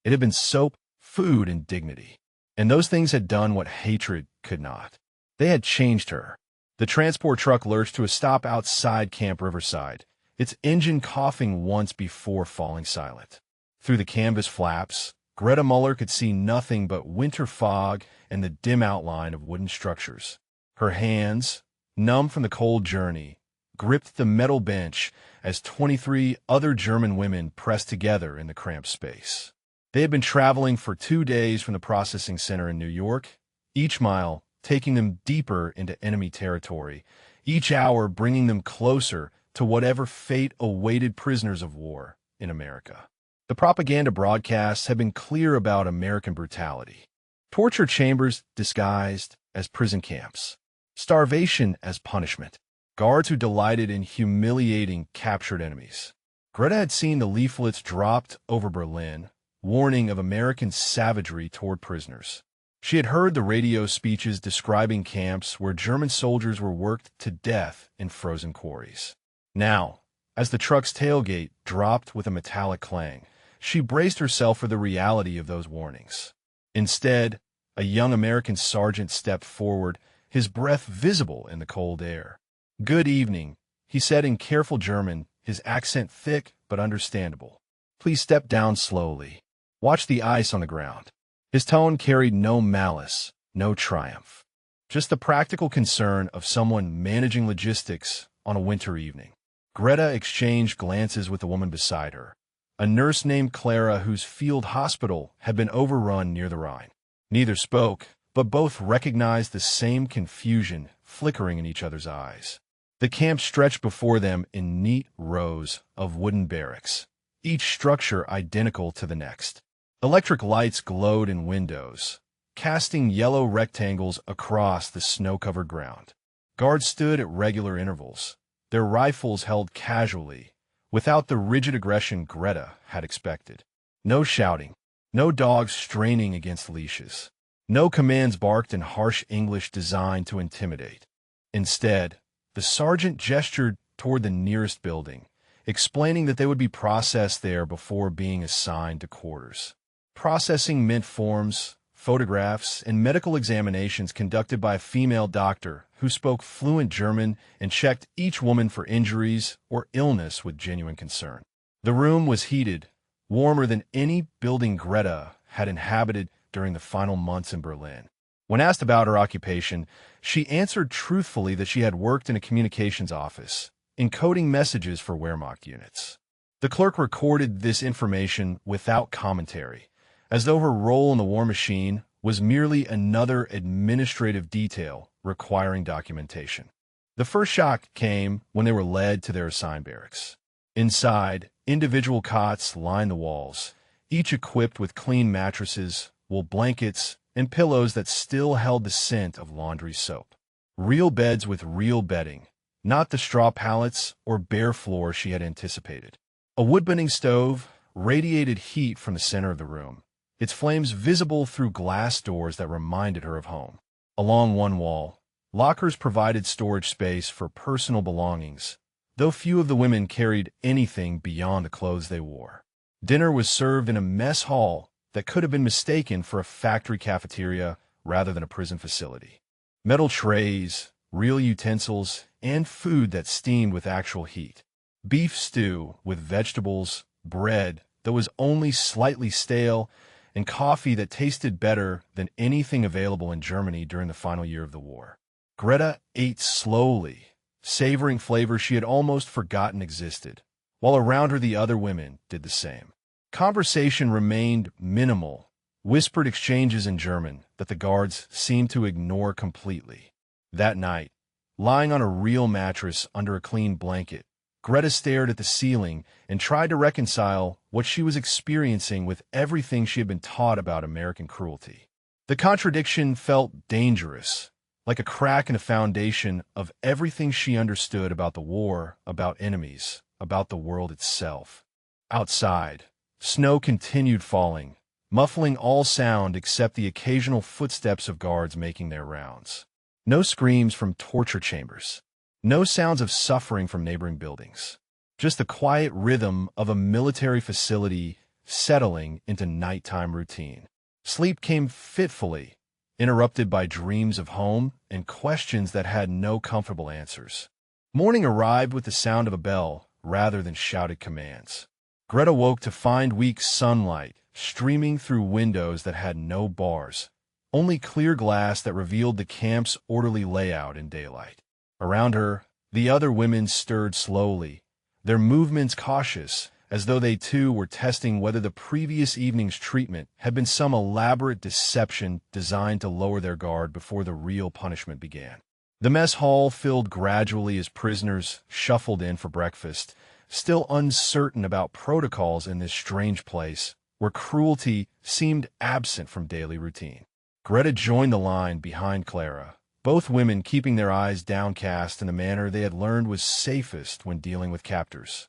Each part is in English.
It had been soap, food, and dignity. And those things had done what hatred could not. They had changed her. The transport truck lurched to a stop outside Camp Riverside, its engine coughing once before falling silent. Through the canvas flaps, Greta Muller could see nothing but winter fog and the dim outline of wooden structures. Her hands, numb from the cold journey, gripped the metal bench as 23 other German women pressed together in the cramped space. They had been traveling for 2 days from the processing center in New York, each mile taking them deeper into enemy territory, each hour bringing them closer to whatever fate awaited prisoners of war in America. The propaganda broadcasts had been clear about American brutality. Torture chambers disguised as prison camps. Starvation as punishment. Guards who delighted in humiliating captured enemies. Greta had seen the leaflets dropped over Berlin, warning of American savagery toward prisoners. She had heard the radio speeches describing camps where German soldiers were worked to death in frozen quarries. Now, as the truck's tailgate dropped with a metallic clang, she braced herself for the reality of those warnings. Instead, a young American sergeant stepped forward, his breath visible in the cold air. "Good evening," he said in careful German, his accent thick but understandable. "Please step down slowly. Watch the ice on the ground." His tone carried no malice, no triumph, just the practical concern of someone managing logistics on a winter evening. Greta exchanged glances with the woman beside her, a nurse named Clara whose field hospital had been overrun near the Rhine. Neither spoke, but both recognized the same confusion flickering in each other's eyes. The camp stretched before them in neat rows of wooden barracks, each structure identical to the next. Electric lights glowed in windows, casting yellow rectangles across the snow-covered ground. Guards stood at regular intervals, their rifles held casually, without the rigid aggression Greta had expected. No shouting, no dogs straining against leashes, no commands barked in harsh English designed to intimidate. Instead, the sergeant gestured toward the nearest building, explaining that they would be processed there before being assigned to quarters. Processing meant forms, photographs, and medical examinations conducted by a female doctor who spoke fluent German and checked each woman for injuries or illness with genuine concern. The room was heated, warmer than any building Greta had inhabited during the final months in Berlin. When asked about her occupation, she answered truthfully that she had worked in a communications office, encoding messages for Wehrmacht units. The clerk recorded this information without commentary, as though her role in the war machine was merely another administrative detail requiring documentation. The first shock came when they were led to their assigned barracks. Inside, individual cots lined the walls, each equipped with clean mattresses, wool blankets, and pillows that still held the scent of laundry soap. Real beds with real bedding, not the straw pallets or bare floor she had anticipated. A wood-burning stove radiated heat from the center of the room, its flames visible through glass doors that reminded her of home. Along one wall, lockers provided storage space for personal belongings, though few of the women carried anything beyond the clothes they wore. Dinner was served in a mess hall that could have been mistaken for a factory cafeteria rather than a prison facility. Metal trays, real utensils, and food that steamed with actual heat. Beef stew with vegetables, bread that was only slightly stale, and coffee that tasted better than anything available in Germany during the final year of the war. Greta ate slowly, savoring flavors she had almost forgotten existed, while around her the other women did the same. Conversation remained minimal, whispered exchanges in German that the guards seemed to ignore completely. That night, lying on a real mattress under a clean blanket, Greta stared at the ceiling and tried to reconcile what she was experiencing with everything she had been taught about American cruelty. The contradiction felt dangerous, like a crack in the foundation of everything she understood about the war, about enemies, about the world itself. Outside, snow continued falling, muffling all sound except the occasional footsteps of guards making their rounds. No screams from torture chambers. No sounds of suffering from neighboring buildings. Just the quiet rhythm of a military facility settling into nighttime routine. Sleep came fitfully, interrupted by dreams of home and questions that had no comfortable answers. Morning arrived with the sound of a bell rather than shouted commands. Greta woke to find weak sunlight streaming through windows that had no bars, only clear glass that revealed the camp's orderly layout in daylight. Around her, the other women stirred slowly, their movements cautious, as though they too were testing whether the previous evening's treatment had been some elaborate deception designed to lower their guard before the real punishment began. The mess hall filled gradually as prisoners shuffled in for breakfast, still uncertain about protocols in this strange place where cruelty seemed absent from daily routine. Greta joined the line behind Clara, both women keeping their eyes downcast in the manner they had learned was safest when dealing with captors.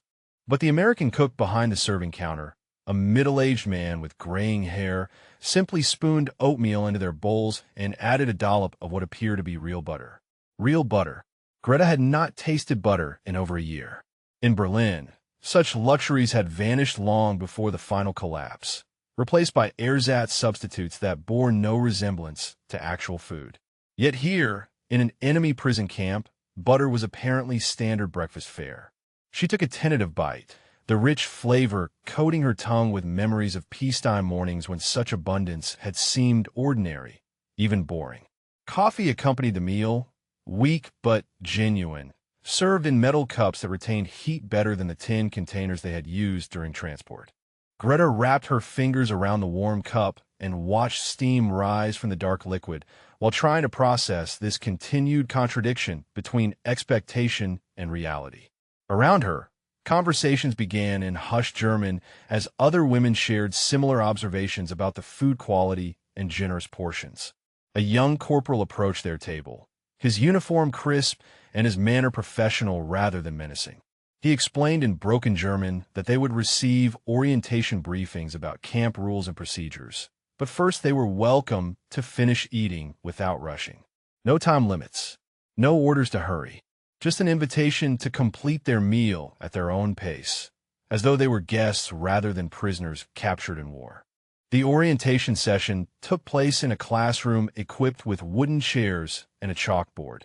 But the American cook behind the serving counter, a middle-aged man with graying hair, simply spooned oatmeal into their bowls and added a dollop of what appeared to be real butter. Real butter. Greta had not tasted butter in over a year. In Berlin, such luxuries had vanished long before the final collapse, replaced by ersatz substitutes that bore no resemblance to actual food. Yet here, in an enemy prison camp, butter was apparently standard breakfast fare. She took a tentative bite, the rich flavor coating her tongue with memories of peacetime mornings when such abundance had seemed ordinary, even boring. Coffee accompanied the meal, weak but genuine, served in metal cups that retained heat better than the tin containers they had used during transport. Greta wrapped her fingers around the warm cup and watched steam rise from the dark liquid while trying to process this continued contradiction between expectation and reality. Around her, conversations began in hushed German as other women shared similar observations about the food quality and generous portions. A young corporal approached their table, his uniform crisp and his manner professional rather than menacing. He explained in broken German that they would receive orientation briefings about camp rules and procedures, but first they were welcome to finish eating without rushing. No time limits, no orders to hurry. Just an invitation to complete their meal at their own pace, as though they were guests rather than prisoners captured in war. The orientation session took place in a classroom equipped with wooden chairs and a chalkboard,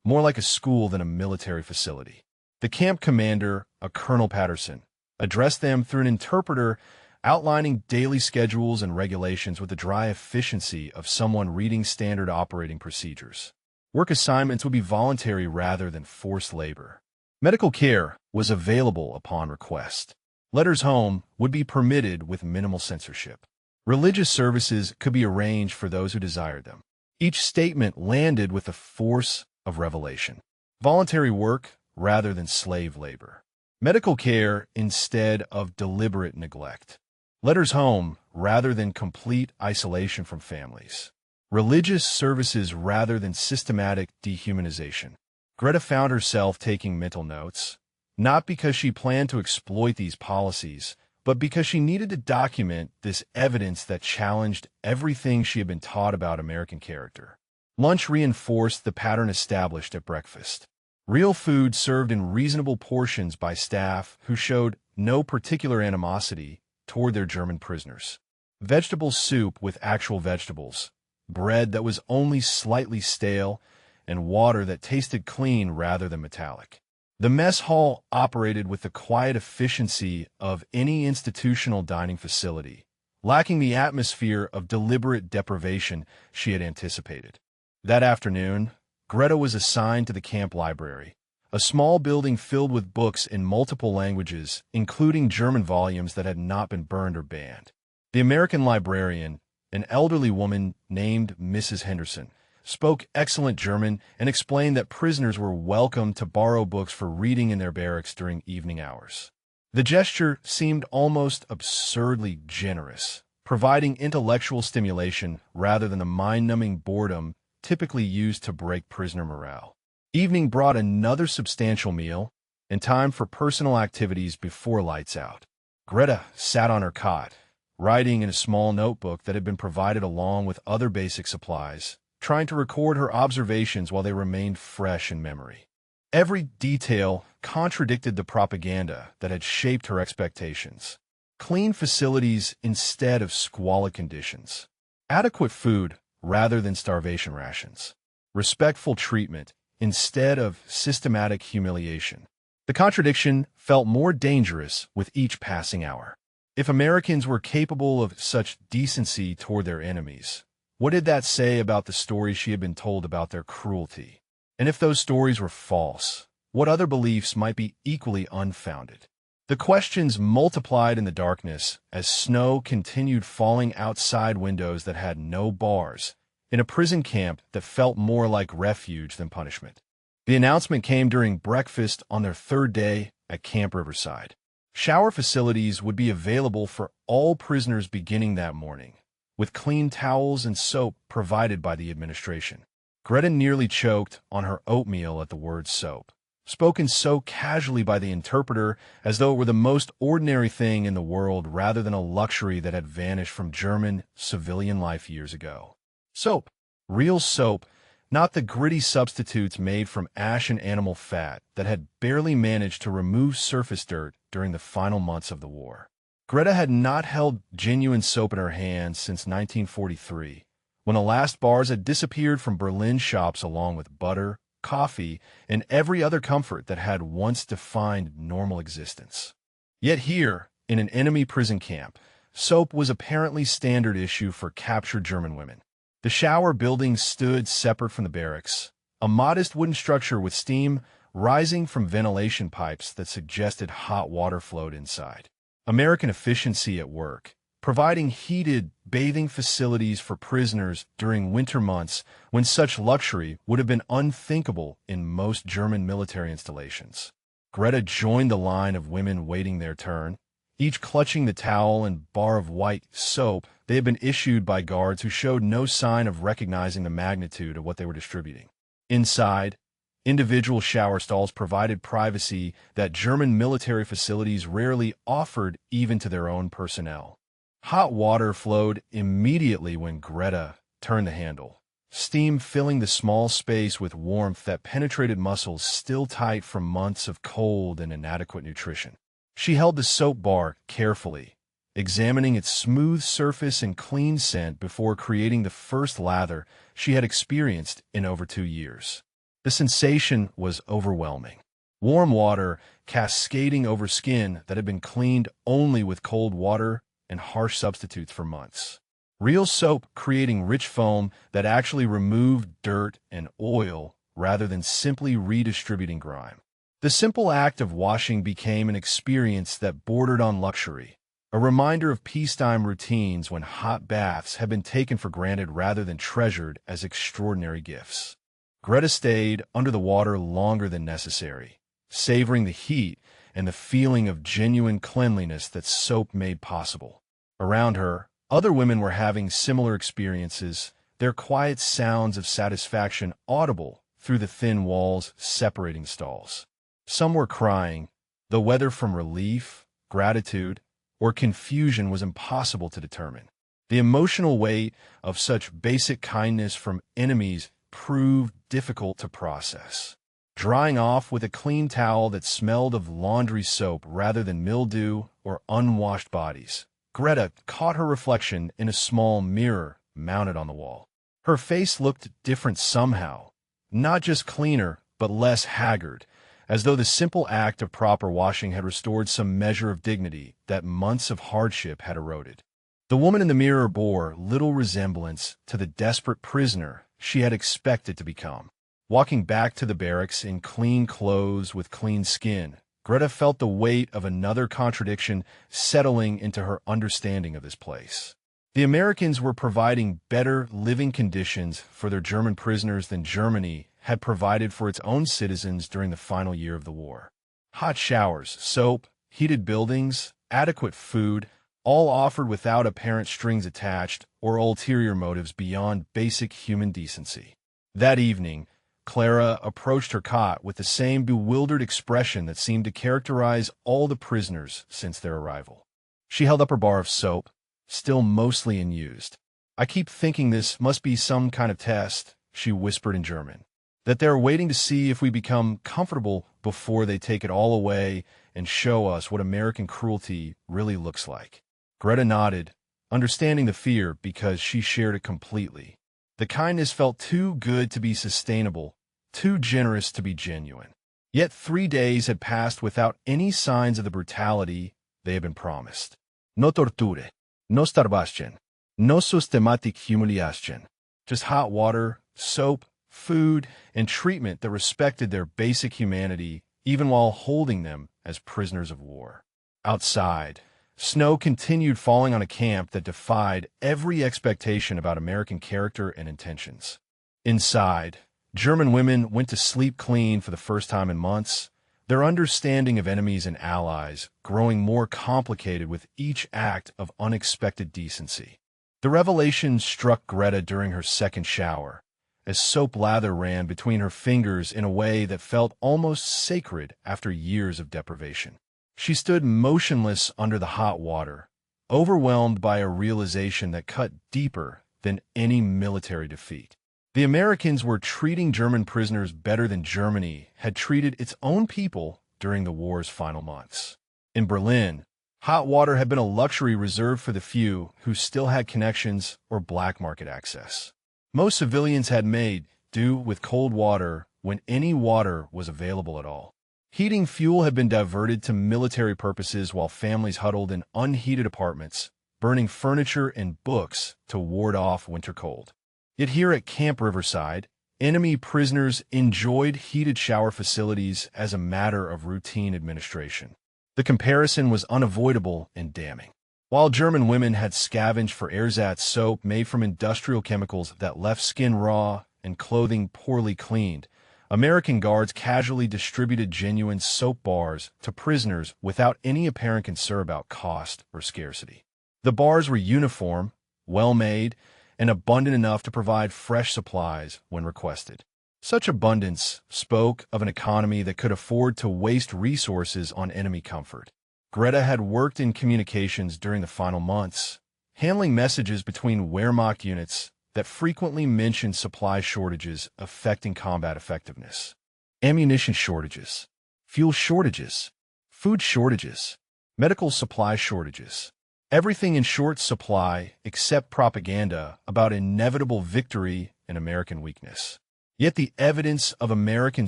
more like a school than a military facility. The camp commander, a Colonel Patterson, addressed them through an interpreter outlining daily schedules and regulations with the dry efficiency of someone reading standard operating procedures. Work assignments would be voluntary rather than forced labor. Medical care was available upon request. Letters home would be permitted with minimal censorship. Religious services could be arranged for those who desired them. Each statement landed with the force of revelation. Voluntary work rather than slave labor. Medical care instead of deliberate neglect. Letters home rather than complete isolation from families. Religious services rather than systematic dehumanization. Greta found herself taking mental notes, not because she planned to exploit these policies, but because she needed to document this evidence that challenged everything she had been taught about American character. Lunch reinforced the pattern established at breakfast. Real food served in reasonable portions by staff who showed no particular animosity toward their German prisoners. Vegetable soup with actual vegetables, bread that was only slightly stale, and water that tasted clean rather than metallic. The mess hall operated with the quiet efficiency of any institutional dining facility, lacking the atmosphere of deliberate deprivation she had anticipated. That afternoon, Greta was assigned to the camp library, a small building filled with books in multiple languages, including German volumes that had not been burned or banned. The American librarian, an elderly woman named Mrs. Henderson, spoke excellent German and explained that prisoners were welcome to borrow books for reading in their barracks during evening hours. The gesture seemed almost absurdly generous, providing intellectual stimulation rather than the mind-numbing boredom typically used to break prisoner morale. Evening brought another substantial meal and time for personal activities before lights out. Greta sat on her cot, writing in a small notebook that had been provided along with other basic supplies, trying to record her observations while they remained fresh in memory. Every detail contradicted the propaganda that had shaped her expectations. clean facilities instead of squalid conditions, adequate food rather than starvation rations, respectful treatment instead of systematic humiliation. The contradiction felt more dangerous with each passing hour. If Americans were capable of such decency toward their enemies, what did that say about the stories she had been told about their cruelty? And if those stories were false, what other beliefs might be equally unfounded? The questions multiplied in the darkness as snow continued falling outside windows that had no bars, in a prison camp that felt more like refuge than punishment. The announcement came during breakfast on their third day at Camp Riverside. Shower facilities would be available for all prisoners beginning that morning, with clean towels and soap provided by the administration. Greta nearly choked on her oatmeal at the word soap, spoken so casually by the interpreter as though it were the most ordinary thing in the world rather than a luxury that had vanished from German civilian life years ago. Soap. Real soap, not the gritty substitutes made from ash and animal fat that had barely managed to remove surface dirt during the final months of the war. Greta had not held genuine soap in her hands since 1943, when the last bars had disappeared from Berlin shops along with butter, coffee, and every other comfort that had once defined normal existence. Yet here, in an enemy prison camp, soap was apparently standard issue for captured German women. The shower building stood separate from the barracks, a modest wooden structure with steam rising from ventilation pipes that suggested hot water flowed inside. American efficiency at work, providing heated bathing facilities for prisoners during winter months when such luxury would have been unthinkable in most German military installations. Greta joined the line of women waiting their turn, each clutching the towel and bar of white soap they had been issued by guards who showed no sign of recognizing the magnitude of what they were distributing. Inside, individual shower stalls provided privacy that German military facilities rarely offered even to their own personnel. Hot water flowed immediately when Greta turned the handle, steam filling the small space with warmth that penetrated muscles still tight from months of cold and inadequate nutrition. She held the soap bar carefully, examining its smooth surface and clean scent before creating the first lather she had experienced in over 2 years. The sensation was overwhelming. Warm water cascading over skin that had been cleaned only with cold water and harsh substitutes for months. Real soap creating rich foam that actually removed dirt and oil rather than simply redistributing grime. The simple act of washing became an experience that bordered on luxury, a reminder of peacetime routines when hot baths had been taken for granted rather than treasured as extraordinary gifts. Greta stayed under the water longer than necessary, savoring the heat and the feeling of genuine cleanliness that soap made possible. Around her, other women were having similar experiences, their quiet sounds of satisfaction audible through the thin walls separating stalls. Some were crying, though whether from relief, gratitude, or confusion was impossible to determine. The emotional weight of such basic kindness from enemies proved difficult to process. Drying off with a clean towel that smelled of laundry soap rather than mildew or unwashed bodies, Greta caught her reflection in a small mirror mounted on the wall. Her face looked different somehow, not just cleaner, but less haggard, as though the simple act of proper washing had restored some measure of dignity that months of hardship had eroded. The woman in the mirror bore little resemblance to the desperate prisoner she had expected to become. Walking back to the barracks in clean clothes with clean skin, Greta felt the weight of another contradiction settling into her understanding of this place. The Americans were providing better living conditions for their German prisoners than Germany had provided for its own citizens during the final year of the war. Hot showers, soap, heated buildings, adequate food, all offered without apparent strings attached or ulterior motives beyond basic human decency. That evening, Clara approached her cot with the same bewildered expression that seemed to characterize all the prisoners since their arrival. She held up her bar of soap, still mostly unused. "I keep thinking this must be some kind of test," she whispered in German. that they're waiting to see if we become comfortable before they take it all away and show us what American cruelty really looks like. Greta nodded, understanding the fear because she shared it completely. The kindness felt too good to be sustainable, too generous to be genuine. Yet 3 days had passed without any signs of the brutality they had been promised. No torture, no starvation, no systematic humiliation. Just hot water, soap, food, and treatment that respected their basic humanity, even while holding them as prisoners of war. Outside, snow continued falling on a camp that defied every expectation about American character and intentions. Inside, German women went to sleep clean for the first time in months, their understanding of enemies and allies growing more complicated with each act of unexpected decency. The revelation struck Greta during her second shower, as soap lather ran between her fingers in a way that felt almost sacred after years of deprivation. She stood motionless under the hot water, overwhelmed by a realization that cut deeper than any military defeat. The Americans were treating German prisoners better than Germany had treated its own people during the war's final months. In Berlin, hot water had been a luxury reserved for the few who still had connections or black market access. Most civilians had made do with cold water when any water was available at all. Heating fuel had been diverted to military purposes while families huddled in unheated apartments, burning furniture and books to ward off winter cold. Yet here at Camp Riverside, enemy prisoners enjoyed heated shower facilities as a matter of routine administration. The comparison was unavoidable and damning. While German women had scavenged for ersatz soap made from industrial chemicals that left skin raw and clothing poorly cleaned, American guards casually distributed genuine soap bars to prisoners without any apparent concern about cost or scarcity. The bars were uniform, well-made, and abundant enough to provide fresh supplies when requested. Such abundance spoke of an economy that could afford to waste resources on enemy comfort. Greta had worked in communications during the final months, handling messages between Wehrmacht units that frequently mentioned supply shortages affecting combat effectiveness. Ammunition shortages, fuel shortages, food shortages, medical supply shortages. Everything in short supply except propaganda about inevitable victory and American weakness. Yet the evidence of American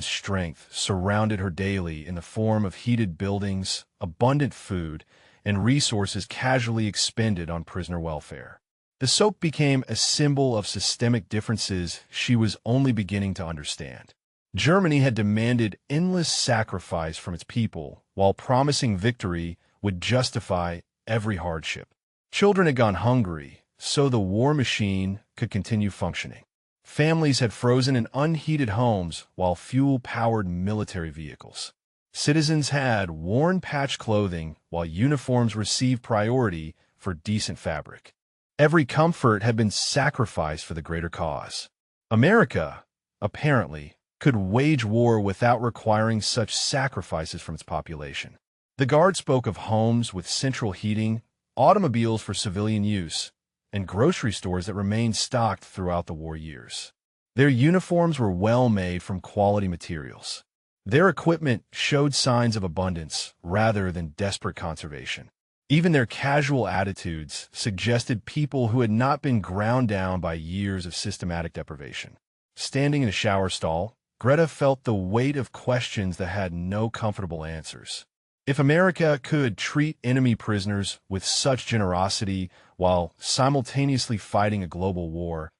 strength surrounded her daily in the form of heated buildings, abundant food, and resources casually expended on prisoner welfare. The soap became a symbol of systemic differences she was only beginning to understand. Germany had demanded endless sacrifice from its people, while promising victory would justify every hardship. Children had gone hungry, so the war machine could continue functioning. Families had frozen in unheated homes while fuel-powered military vehicles. Citizens had worn patched clothing while uniforms received priority for decent fabric. Every comfort had been sacrificed for the greater cause. America, apparently, could wage war without requiring such sacrifices from its population. The Guard spoke of homes with central heating, automobiles for civilian use, and grocery stores that remained stocked throughout the war years. Their uniforms were well made from quality materials. Their equipment showed signs of abundance rather than desperate conservation. Even their casual attitudes suggested people who had not been ground down by years of systematic deprivation. Standing in a shower stall, Greta felt the weight of questions that had no comfortable answers. If America could treat enemy prisoners with such generosity while simultaneously fighting a global war,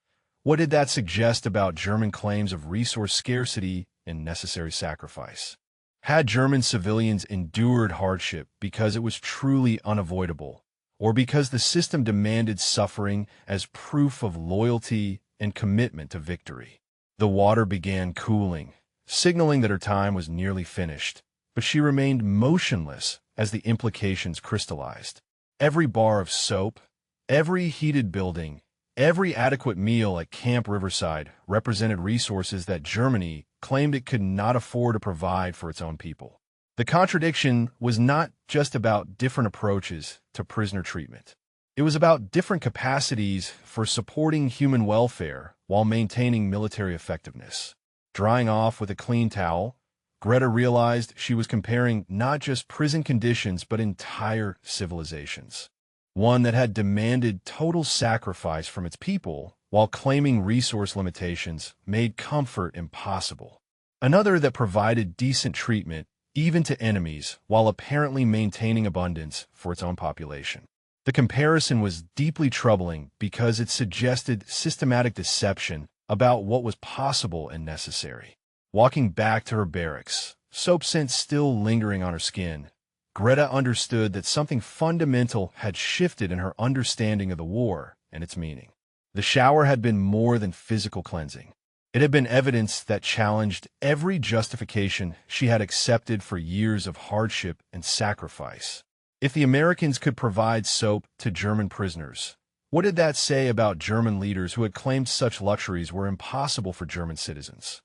what did that suggest about German claims of resource scarcity and necessary sacrifice? Had German civilians endured hardship because it was truly unavoidable, or because the system demanded suffering as proof of loyalty and commitment to victory? The water began cooling, signaling that her time was nearly finished, but she remained motionless as the implications crystallized. Every bar of soap, every heated building, every adequate meal at Camp Riverside represented resources that Germany claimed it could not afford to provide for its own people. The contradiction was not just about different approaches to prisoner treatment. It was about different capacities for supporting human welfare while maintaining military effectiveness. Drying off with a clean towel, Greta realized she was comparing not just prison conditions but entire civilizations. One that had demanded total sacrifice from its people while claiming resource limitations made comfort impossible. Another that provided decent treatment even to enemies while apparently maintaining abundance for its own population. The comparison was deeply troubling because it suggested systematic deception about what was possible and necessary. Walking back to her barracks, soap scent still lingering on her skin, Greta understood that something fundamental had shifted in her understanding of the war and its meaning. The shower had been more than physical cleansing. It had been evidence that challenged every justification she had accepted for years of hardship and sacrifice. If the Americans could provide soap to German prisoners, what did that say about German leaders who had claimed such luxuries were impossible for German citizens?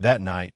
That night,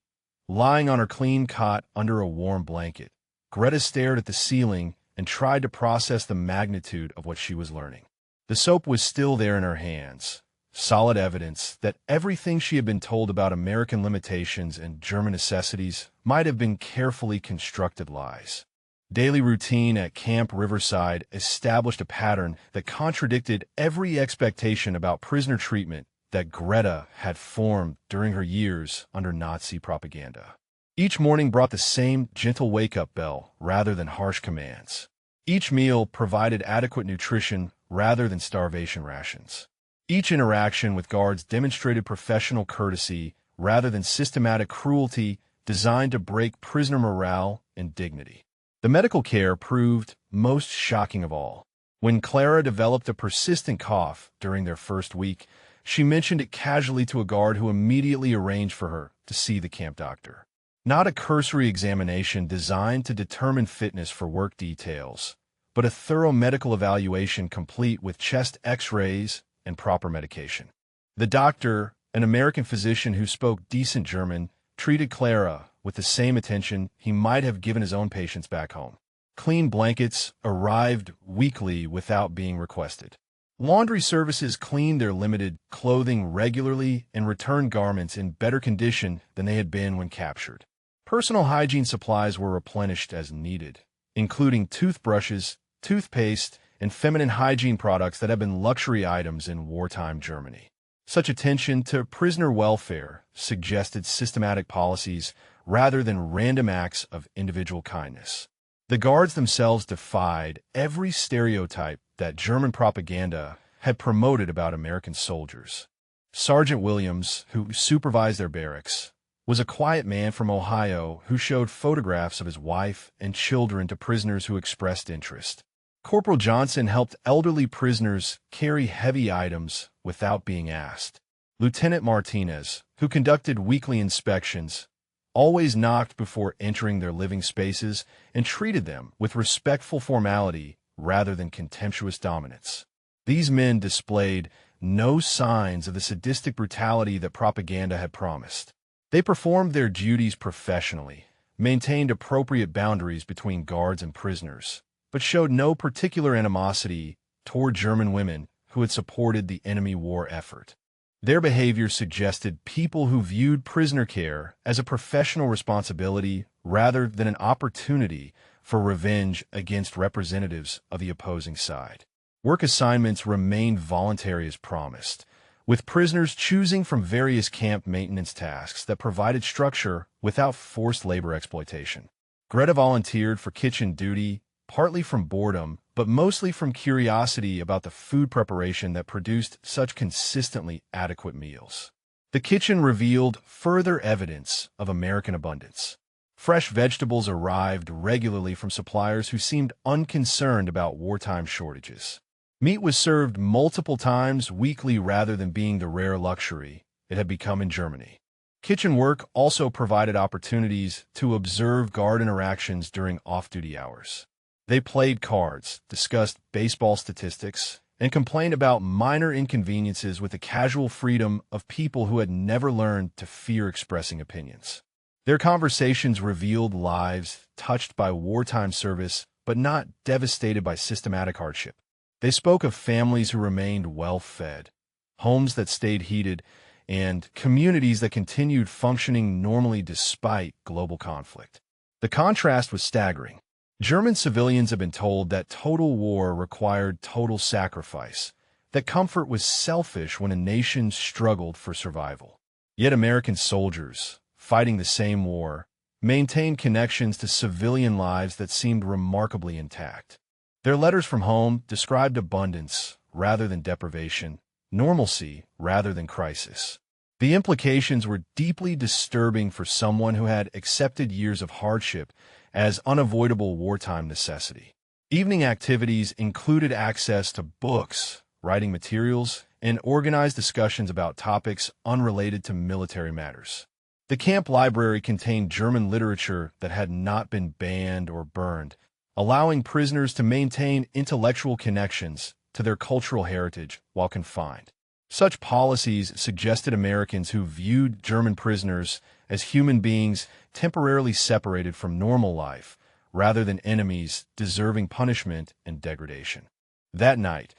lying on her clean cot under a warm blanket, Greta stared at the ceiling and tried to process the magnitude of what she was learning. The soap was still there in her hands, solid evidence that everything she had been told about American limitations and German necessities might have been carefully constructed lies. Daily routine at Camp Riverside established a pattern that contradicted every expectation about prisoner treatment that Greta had formed during her years under Nazi propaganda. Each morning brought the same gentle wake-up bell rather than harsh commands. Each meal provided adequate nutrition rather than starvation rations. Each interaction with guards demonstrated professional courtesy rather than systematic cruelty designed to break prisoner morale and dignity. The medical care proved most shocking of all. When Clara developed a persistent cough during their first week, she mentioned it casually to a guard who immediately arranged for her to see the camp doctor. Not a cursory examination designed to determine fitness for work details, but a thorough medical evaluation complete with chest x-rays and proper medication. The doctor, an American physician who spoke decent German, treated Clara with the same attention he might have given his own patients back home. Clean blankets arrived weekly without being requested. Laundry services cleaned their limited clothing regularly and returned garments in better condition than they had been when captured. Personal hygiene supplies were replenished as needed, including toothbrushes, toothpaste, and feminine hygiene products that had been luxury items in wartime Germany. Such attention to prisoner welfare suggested systematic policies rather than random acts of individual kindness. The guards themselves defied every stereotype that German propaganda had promoted about American soldiers. Sergeant Williams, who supervised their barracks, was a quiet man from Ohio who showed photographs of his wife and children to prisoners who expressed interest. Corporal Johnson helped elderly prisoners carry heavy items without being asked. Lieutenant Martinez, who conducted weekly inspections, always knocked before entering their living spaces and treated them with respectful formality rather than contemptuous dominance. These men displayed no signs of the sadistic brutality that propaganda had promised. They performed their duties professionally, maintained appropriate boundaries between guards and prisoners, but showed no particular animosity toward German women who had supported the enemy war effort. Their behavior suggested people who viewed prisoner care as a professional responsibility rather than an opportunity for revenge against representatives of the opposing side. Work assignments remained voluntary as promised, with prisoners choosing from various camp maintenance tasks that provided structure without forced labor exploitation. Greta volunteered for kitchen duty, partly from boredom, but mostly from curiosity about the food preparation that produced such consistently adequate meals. The kitchen revealed further evidence of American abundance. Fresh vegetables arrived regularly from suppliers who seemed unconcerned about wartime shortages. Meat was served multiple times weekly rather than being the rare luxury it had become in Germany. Kitchen work also provided opportunities to observe guard interactions during off-duty hours. They played cards, discussed baseball statistics, and complained about minor inconveniences with the casual freedom of people who had never learned to fear expressing opinions. Their conversations revealed lives touched by wartime service but not devastated by systematic hardship. They spoke of families who remained well-fed, homes that stayed heated, and communities that continued functioning normally despite global conflict. The contrast was staggering. German civilians had been told that total war required total sacrifice, that comfort was selfish when a nation struggled for survival. Yet American soldiers, fighting the same war, maintained connections to civilian lives that seemed remarkably intact. Their letters from home described abundance rather than deprivation, normalcy rather than crisis. The implications were deeply disturbing for someone who had accepted years of hardship as unavoidable wartime necessity. Evening activities included access to books, writing materials, and organized discussions about topics unrelated to military matters. The camp library contained German literature that had not been banned or burned, allowing prisoners to maintain intellectual connections to their cultural heritage while confined. Such policies suggested Americans who viewed German prisoners as human beings temporarily separated from normal life, rather than enemies deserving punishment and degradation. That night,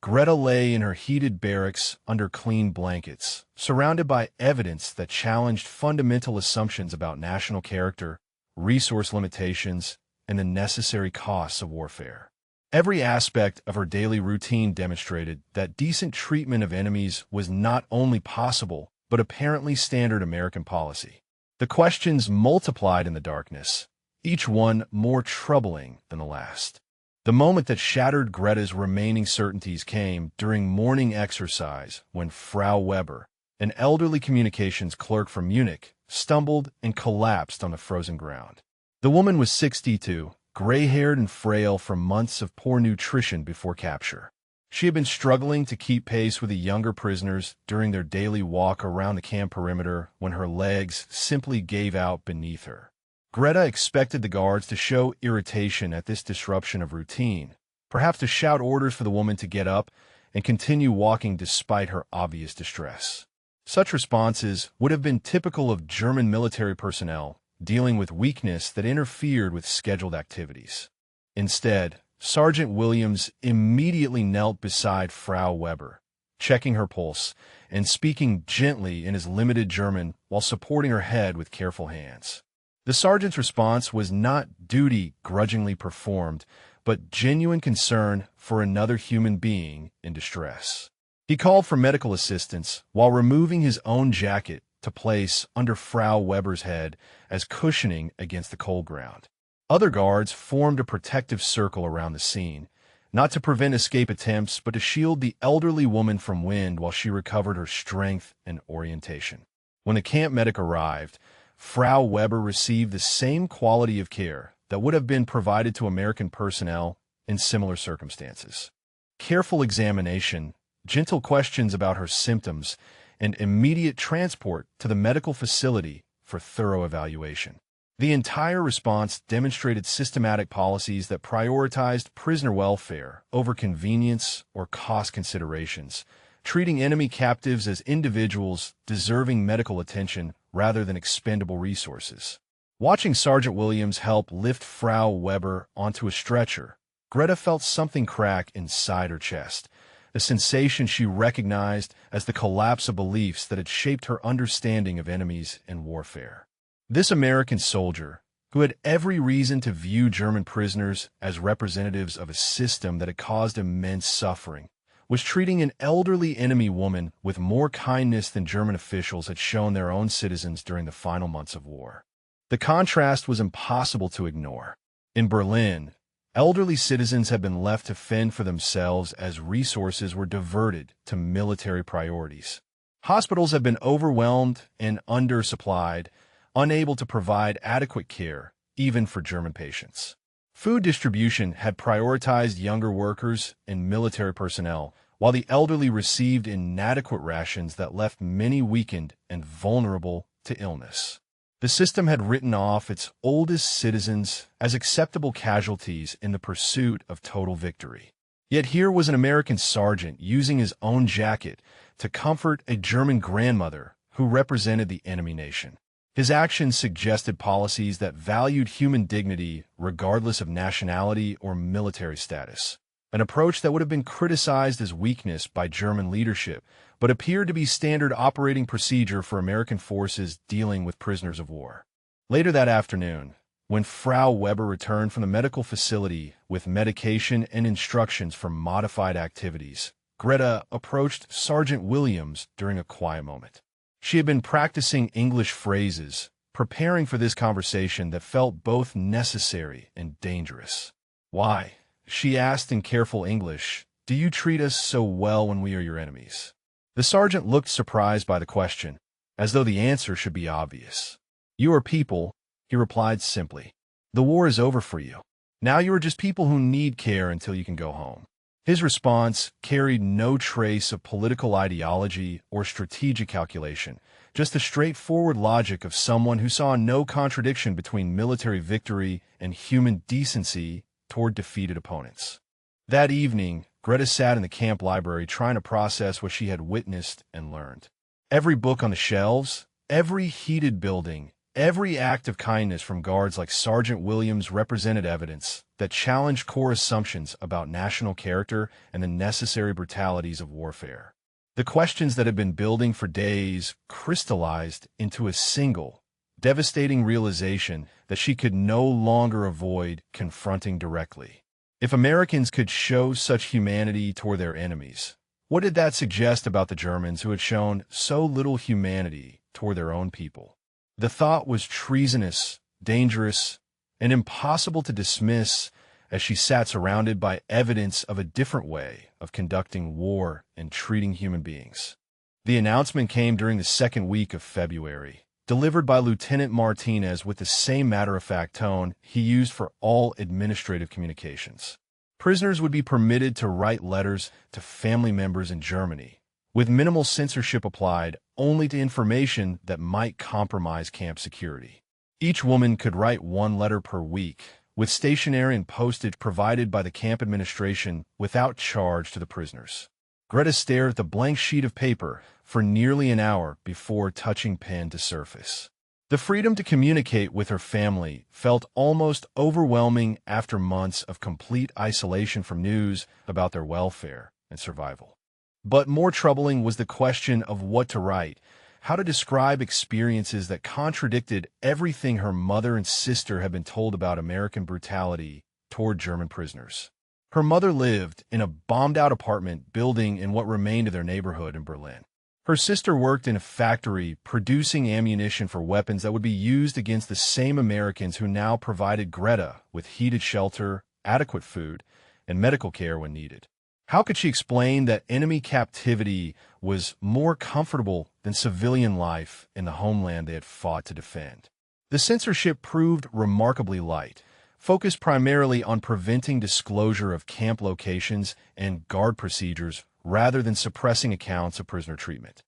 Greta lay in her heated barracks under clean blankets, surrounded by evidence that challenged fundamental assumptions about national character, resource limitations, and the necessary costs of warfare. Every aspect of her daily routine demonstrated that decent treatment of enemies was not only possible, but apparently standard American policy. The questions multiplied in the darkness, each one more troubling than the last. The moment that shattered Greta's remaining certainties came during morning exercise when Frau Weber, an elderly communications clerk from Munich, stumbled and collapsed on the frozen ground. The woman was 62, gray-haired and frail from months of poor nutrition before capture. She had been struggling to keep pace with the younger prisoners during their daily walk around the camp perimeter when her legs simply gave out beneath her. Greta expected the guards to show irritation at this disruption of routine, perhaps to shout orders for the woman to get up and continue walking despite her obvious distress. Such responses would have been typical of German military personnel dealing with weakness that interfered with scheduled activities. Instead, Sergeant Williams immediately knelt beside Frau Weber, checking her pulse and speaking gently in his limited German while supporting her head with careful hands. The sergeant's response was not duty grudgingly performed, but genuine concern for another human being in distress. He called for medical assistance while removing his own jacket to place under Frau Weber's head as cushioning against the cold ground. Other guards formed a protective circle around the scene, not to prevent escape attempts, but to shield the elderly woman from wind while she recovered her strength and orientation. When the camp medic arrived, Frau Weber received the same quality of care that would have been provided to American personnel in similar circumstances. Careful examination, gentle questions about her symptoms, and immediate transport to the medical facility for thorough evaluation. The entire response demonstrated systematic policies that prioritized prisoner welfare over convenience or cost considerations, treating enemy captives as individuals deserving medical attention rather than expendable resources. Watching Sergeant Williams help lift Frau Weber onto a stretcher, Greta felt something crack inside her chest, a sensation she recognized as the collapse of beliefs that had shaped her understanding of enemies and warfare. This American soldier, who had every reason to view German prisoners as representatives of a system that had caused immense suffering, was treating an elderly enemy woman with more kindness than German officials had shown their own citizens during the final months of war. The contrast was impossible to ignore. In Berlin, elderly citizens had been left to fend for themselves as resources were diverted to military priorities. Hospitals had been overwhelmed and undersupplied, unable to provide adequate care, even for German patients. Food distribution had prioritized younger workers and military personnel, while the elderly received inadequate rations that left many weakened and vulnerable to illness. The system had written off its oldest citizens as acceptable casualties in the pursuit of total victory. Yet here was an American sergeant using his own jacket to comfort a German grandmother who represented the enemy nation. His actions suggested policies that valued human dignity regardless of nationality or military status. an approach that would have been criticized as weakness by German leadership, but appeared to be standard operating procedure for American forces dealing with prisoners of war. Later that afternoon, when Frau Weber returned from the medical facility with medication and instructions for modified activities, Greta approached Sergeant Williams during a quiet moment. She had been practicing English phrases, preparing for this conversation that felt both necessary and dangerous. "Why," she asked in careful English, "do you treat us so well when we are your enemies?" The sergeant looked surprised by the question, as though the answer should be obvious. "You are people," he replied simply. "The war is over for you. Now you are just people who need care until you can go home." His response carried no trace of political ideology or strategic calculation, just the straightforward logic of someone who saw no contradiction between military victory and human decency toward defeated opponents. That evening, Greta sat in the camp library trying to process what she had witnessed and learned. Every book on the shelves, every heated building, every act of kindness from guards like Sergeant Williams represented evidence that challenged core assumptions about national character and the necessary brutalities of warfare. The questions that had been building for days crystallized into a single, devastating realization that she could no longer avoid confronting directly. If Americans could show such humanity toward their enemies, what did that suggest about the Germans who had shown so little humanity toward their own people? The thought was treasonous, dangerous, and impossible to dismiss as she sat surrounded by evidence of a different way of conducting war and treating human beings. The announcement came during the second week of February, delivered by Lieutenant Martinez with the same matter-of-fact tone he used for all administrative communications. Prisoners would be permitted to write letters to family members in Germany, with minimal censorship applied only to information that might compromise camp security. Each woman could write one letter per week, with stationery and postage provided by the camp administration without charge to the prisoners. Greta stared at the blank sheet of paper for nearly an hour before touching pen to surface. The freedom to communicate with her family felt almost overwhelming after months of complete isolation from news about their welfare and survival. But more troubling was the question of what to write, how to describe experiences that contradicted everything her mother and sister had been told about American brutality toward German prisoners. Her mother lived in a bombed-out apartment building in what remained of their neighborhood in Berlin. Her sister worked in a factory producing ammunition for weapons that would be used against the same Americans who now provided Greta with heated shelter, adequate food, and medical care when needed. How could she explain that enemy captivity was more comfortable than civilian life in the homeland they had fought to defend? The censorship proved remarkably light, focused primarily on preventing disclosure of camp locations and guard procedures rather than suppressing accounts of prisoner treatment.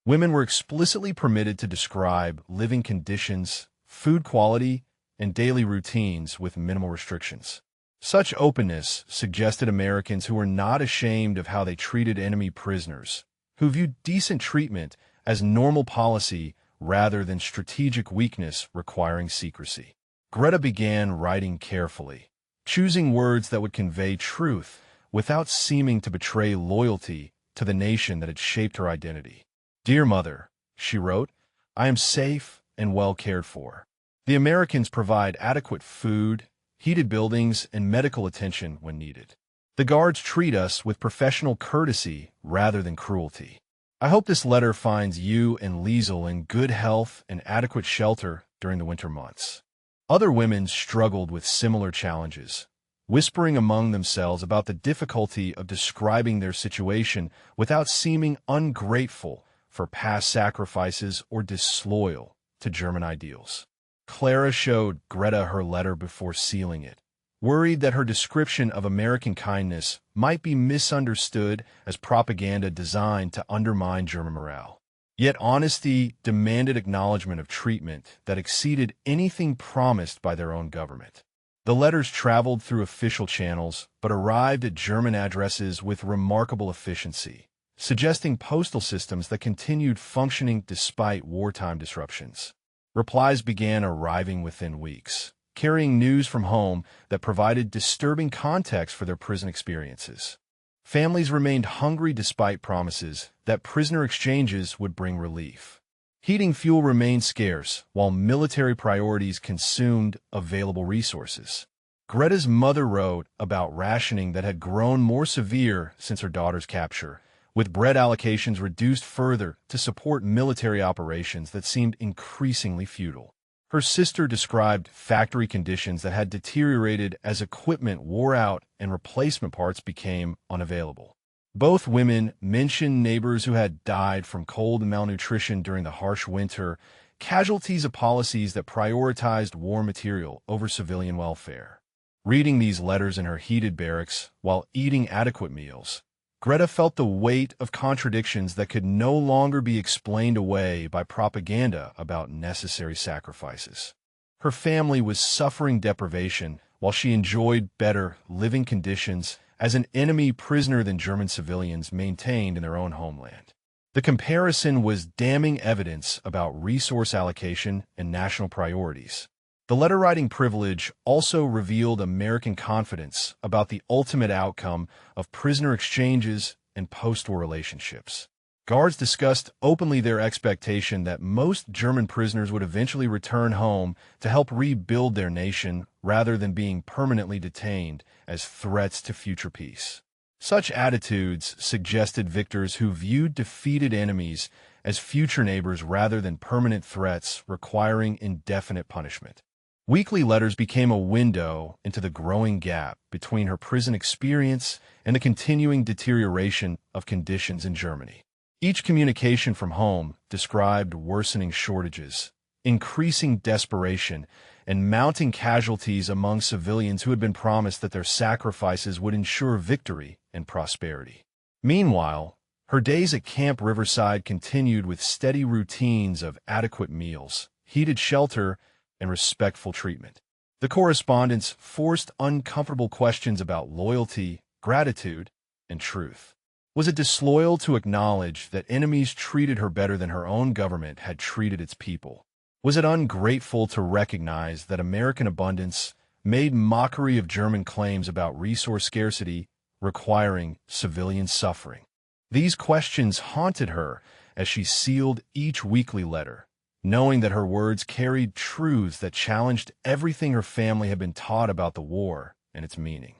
Women were explicitly permitted to describe living conditions, food quality, and daily routines with minimal restrictions. Such openness suggested Americans who were not ashamed of how they treated enemy prisoners, who viewed decent treatment as normal policy rather than strategic weakness requiring secrecy. Greta began writing carefully, choosing words that would convey truth without seeming to betray loyalty to the nation that had shaped her identity. "Dear Mother," she wrote, "I am safe and well cared for. The Americans provide adequate food, heated buildings, and medical attention when needed. The guards treat us with professional courtesy rather than cruelty. I hope this letter finds you and Liesel in good health and adequate shelter during the winter months." Other women struggled with similar challenges, whispering among themselves about the difficulty of describing their situation without seeming ungrateful for past sacrifices or disloyal to German ideals. Clara showed Greta her letter before sealing it, worried that her description of American kindness might be misunderstood as propaganda designed to undermine German morale. Yet honesty demanded acknowledgement of treatment that exceeded anything promised by their own government. The letters traveled through official channels but arrived at German addresses with remarkable efficiency, suggesting postal systems that continued functioning despite wartime disruptions. Replies began arriving within weeks, carrying news from home that provided disturbing context for their prison experiences. Families remained hungry despite promises that prisoner exchanges would bring relief. Heating fuel remained scarce, while military priorities consumed available resources. Greta's mother wrote about rationing that had grown more severe since her daughter's capture, with bread allocations reduced further to support military operations that seemed increasingly futile. Her sister described factory conditions that had deteriorated as equipment wore out and replacement parts became unavailable. Both women mentioned neighbors who had died from cold and malnutrition during the harsh winter, casualties of policies that prioritized war material over civilian welfare. Reading these letters in her heated barracks while eating adequate meals, Greta felt the weight of contradictions that could no longer be explained away by propaganda about necessary sacrifices. Her family was suffering deprivation while she enjoyed better living conditions as an enemy prisoner than German civilians maintained in their own homeland. The comparison was damning evidence about resource allocation and national priorities. The letter-writing privilege also revealed American confidence about the ultimate outcome of prisoner exchanges and post-war relationships. Guards discussed openly their expectation that most German prisoners would eventually return home to help rebuild their nation rather than being permanently detained as threats to future peace. Such attitudes suggested victors who viewed defeated enemies as future neighbors rather than permanent threats requiring indefinite punishment. Weekly letters became a window into the growing gap between her prison experience and the continuing deterioration of conditions in Germany. Each communication from home described worsening shortages, increasing desperation, and mounting casualties among civilians who had been promised that their sacrifices would ensure victory and prosperity. Meanwhile, her days at Camp Riverside continued with steady routines of adequate meals, heated shelter, and respectful treatment. The correspondence forced uncomfortable questions about loyalty, gratitude, and truth. Was it disloyal to acknowledge that enemies treated her better than her own government had treated its people? Was it ungrateful to recognize that American abundance made mockery of German claims about resource scarcity, requiring civilian suffering? These questions haunted her as she sealed each weekly letter, knowing that her words carried truths that challenged everything her family had been taught about the war and its meaning.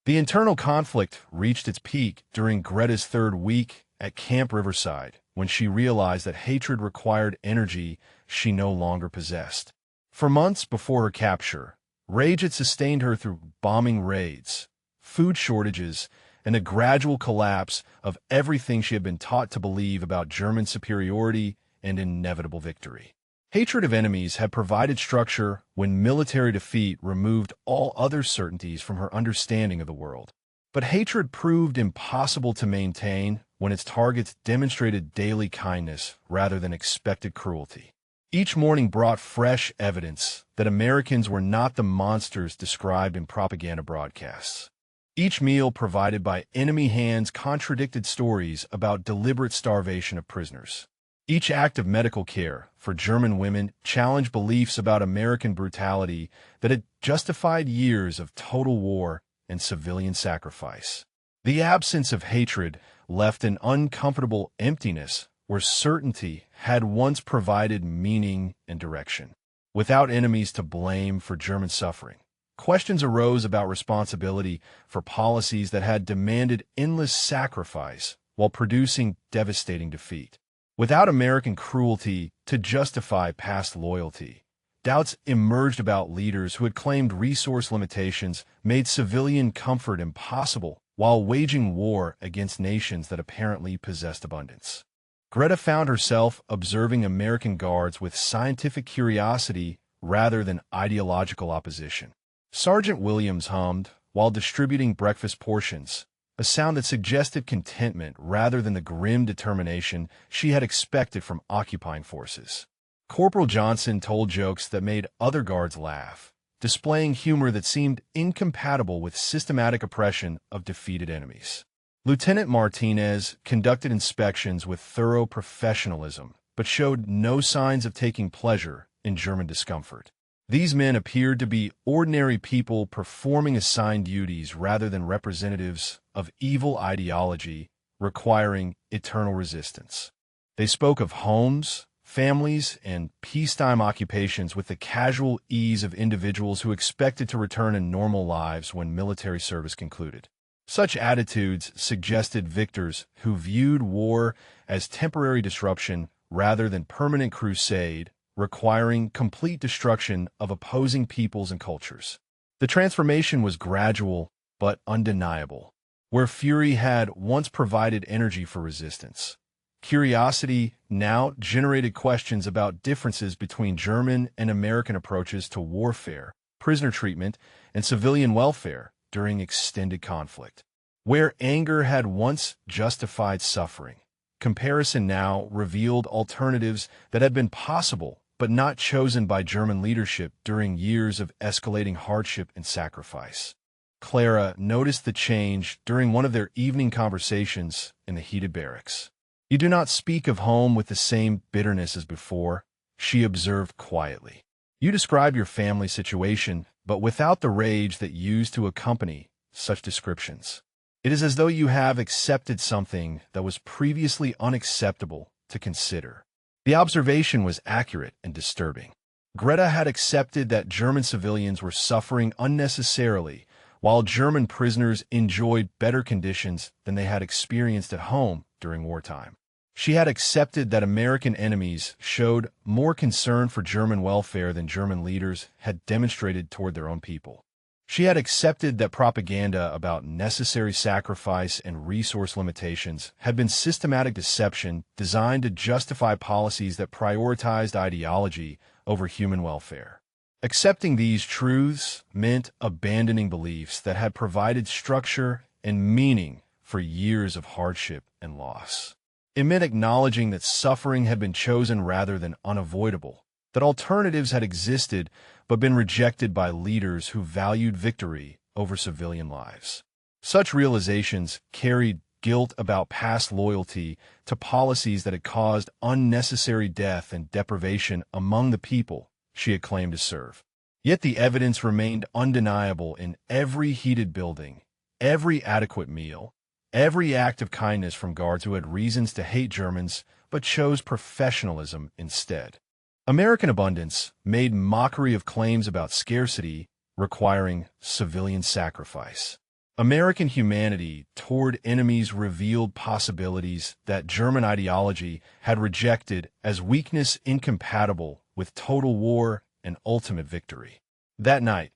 The internal conflict reached its peak during Greta's third week at Camp Riverside, when she realized that hatred required energy she no longer possessed. For months before her capture, rage had sustained her through bombing raids, food shortages, and the gradual collapse of everything she had been taught to believe about German superiority and inevitable victory. Hatred of enemies had provided structure when military defeat removed all other certainties from her understanding of the world. But hatred proved impossible to maintain when its targets demonstrated daily kindness rather than expected cruelty. Each morning brought fresh evidence that Americans were not the monsters described in propaganda broadcasts. Each meal provided by enemy hands contradicted stories about deliberate starvation of prisoners. Each act of medical care for German women challenged beliefs about American brutality that had justified years of total war and civilian sacrifice. The absence of hatred left an uncomfortable emptiness where certainty had once provided meaning and direction. Without enemies to blame for German suffering, questions arose about responsibility for policies that had demanded endless sacrifice while producing devastating defeat. Without American cruelty to justify past loyalty, doubts emerged about leaders who had claimed resource limitations made civilian comfort impossible while waging war against nations that apparently possessed abundance. Greta found herself observing American guards with scientific curiosity rather than ideological opposition. Sergeant Williams hummed while distributing breakfast portions, a sound that suggested contentment rather than the grim determination she had expected from occupying forces. Corporal Johnson told jokes that made other guards laugh, displaying humor that seemed incompatible with systematic oppression of defeated enemies. Lieutenant Martinez conducted inspections with thorough professionalism, but showed no signs of taking pleasure in German discomfort. These men appeared to be ordinary people performing assigned duties rather than representatives of evil ideology requiring eternal resistance. They spoke of homes, families, and peacetime occupations with the casual ease of individuals who expected to return to normal lives when military service concluded. Such attitudes suggested victors who viewed war as temporary disruption rather than permanent crusade, requiring complete destruction of opposing peoples and cultures. The transformation was gradual but undeniable. Where fury had once provided energy for resistance, curiosity now generated questions about differences between German and American approaches to warfare, prisoner treatment, and civilian welfare during extended conflict. Where anger had once justified suffering, comparison now revealed alternatives that had been possible but not chosen by German leadership during years of escalating hardship and sacrifice. Clara noticed the change during one of their evening conversations in the heated barracks. "You do not speak of home with the same bitterness as before," she observed quietly. "You describe your family situation, but without the rage that used to accompany such descriptions. It is as though you have accepted something that was previously unacceptable to consider." The observation was accurate and disturbing. Greta had accepted that German civilians were suffering unnecessarily, while German prisoners enjoyed better conditions than they had experienced at home during wartime. She had accepted that American enemies showed more concern for German welfare than German leaders had demonstrated toward their own people. She had accepted that propaganda about necessary sacrifice and resource limitations had been systematic deception designed to justify policies that prioritized ideology over human welfare. Accepting these truths meant abandoning beliefs that had provided structure and meaning for years of hardship and loss. It meant acknowledging that suffering had been chosen rather than unavoidable, that alternatives had existed but been rejected by leaders who valued victory over civilian lives. Such realizations carried guilt about past loyalty to policies that had caused unnecessary death and deprivation among the people she had claimed to serve. Yet the evidence remained undeniable in every heated building, every adequate meal, every act of kindness from guards who had reasons to hate Germans but chose professionalism instead. American abundance made mockery of claims about scarcity requiring civilian sacrifice. American humanity toward enemies revealed possibilities that German ideology had rejected as weakness incompatible with total war and ultimate victory. That night,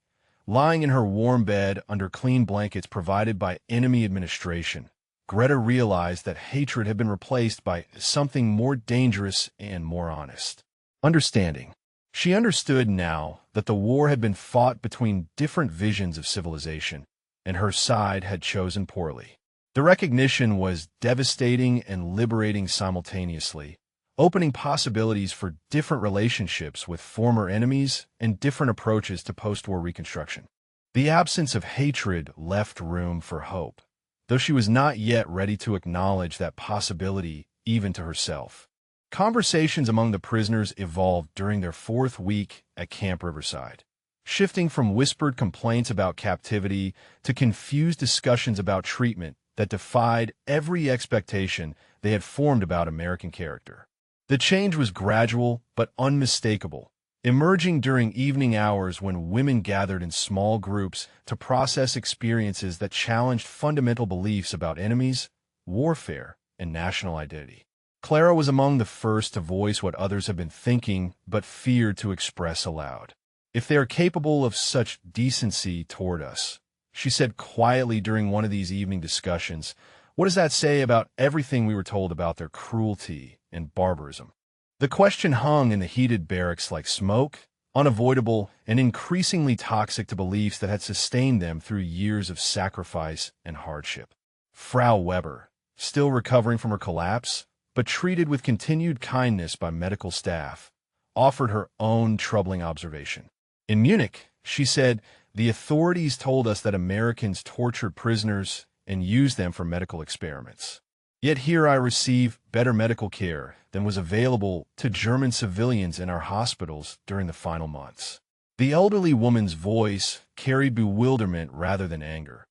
lying in her warm bed under clean blankets provided by enemy administration, Greta realized that hatred had been replaced by something more dangerous and more honest. Understanding. She understood now that the war had been fought between different visions of civilization, and her side had chosen poorly. The recognition was devastating and liberating simultaneously, opening possibilities for different relationships with former enemies and different approaches to post-war reconstruction. The absence of hatred left room for hope, though she was not yet ready to acknowledge that possibility even to herself. Conversations among the prisoners evolved during their 4th week at Camp Riverside, shifting from whispered complaints about captivity to confused discussions about treatment that defied every expectation they had formed about American character. The change was gradual but unmistakable, emerging during evening hours when women gathered in small groups to process experiences that challenged fundamental beliefs about enemies, warfare, and national identity. Clara was among the first to voice what others had been thinking but feared to express aloud. "If they are capable of such decency toward us," she said quietly during one of these evening discussions, "what does that say about everything we were told about their cruelty and barbarism?" The question hung in the heated barracks like smoke, unavoidable and increasingly toxic to beliefs that had sustained them through years of sacrifice and hardship. Frau Weber, still recovering from her collapse, but treated with continued kindness by medical staff, offered her own troubling observation. "In Munich," she said, "the authorities told us that Americans tortured prisoners and used them for medical experiments. Yet here I receive better medical care than was available to German civilians in our hospitals during the final months." The elderly woman's voice carried bewilderment rather than anger,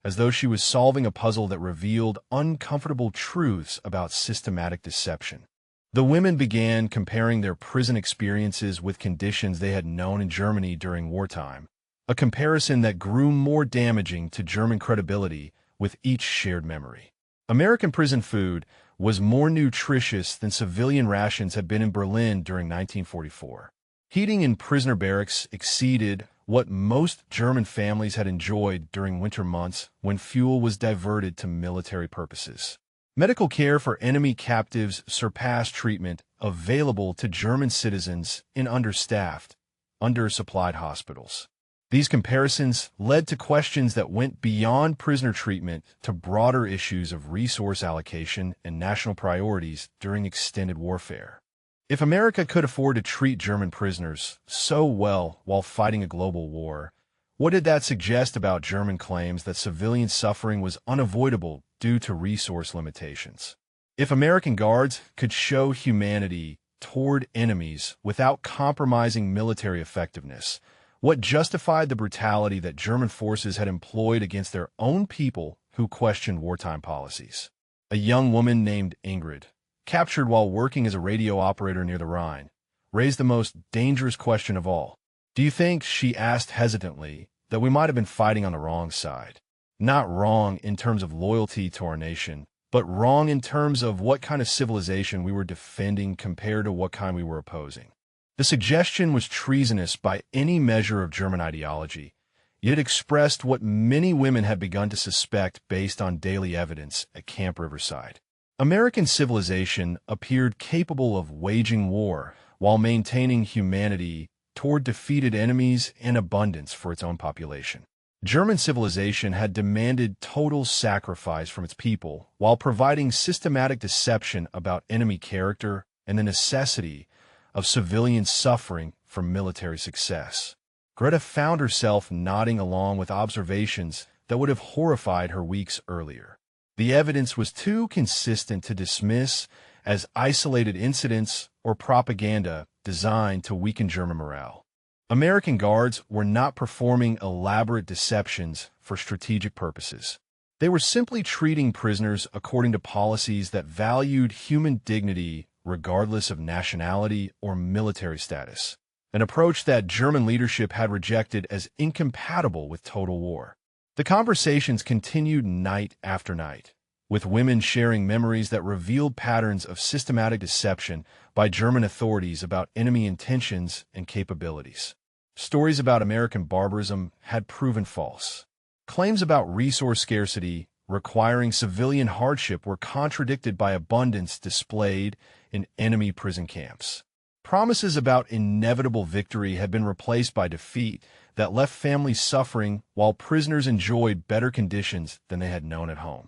as though she was solving a puzzle that revealed uncomfortable truths about systematic deception. The women began comparing their prison experiences with conditions they had known in Germany during wartime, a comparison that grew more damaging to German credibility with each shared memory. American prison food was more nutritious than civilian rations had been in Berlin during 1944. Heating in prisoner barracks exceeded what most German families had enjoyed during winter months when fuel was diverted to military purposes. Medical care for enemy captives surpassed treatment available to German citizens in understaffed, undersupplied hospitals. These comparisons led to questions that went beyond prisoner treatment to broader issues of resource allocation and national priorities during extended warfare. If America could afford to treat German prisoners so well while fighting a global war, what did that suggest about German claims that civilian suffering was unavoidable due to resource limitations? If American guards could show humanity toward enemies without compromising military effectiveness, what justified the brutality that German forces had employed against their own people who questioned wartime policies? A young woman named Ingrid, captured while working as a radio operator near the Rhine, raised the most dangerous question of all. Do you think, she asked hesitantly, that we might have been fighting on the wrong side? Not wrong in terms of loyalty to our nation, but wrong in terms of what kind of civilization we were defending compared to what kind we were opposing. The suggestion was treasonous by any measure of German ideology, yet expressed what many women had begun to suspect based on daily evidence at Camp Riverside. American civilization appeared capable of waging war while maintaining humanity toward defeated enemies and abundance for its own population. German civilization had demanded total sacrifice from its people while providing systematic deception about enemy character and the necessity of civilian suffering for military success. Greta found herself nodding along with observations that would have horrified her weeks earlier. The evidence was too consistent to dismiss as isolated incidents or propaganda designed to weaken German morale. American guards were not performing elaborate deceptions for strategic purposes. They were simply treating prisoners according to policies that valued human dignity regardless of nationality or military status, an approach that German leadership had rejected as incompatible with total war. The conversations continued night after night, with women sharing memories that revealed patterns of systematic deception by German authorities about enemy intentions and capabilities. Stories about American barbarism had proven false. Claims about resource scarcity requiring civilian hardship were contradicted by abundance displayed in enemy prison camps. Promises about inevitable victory had been replaced by defeat that left families suffering while prisoners enjoyed better conditions than they had known at home.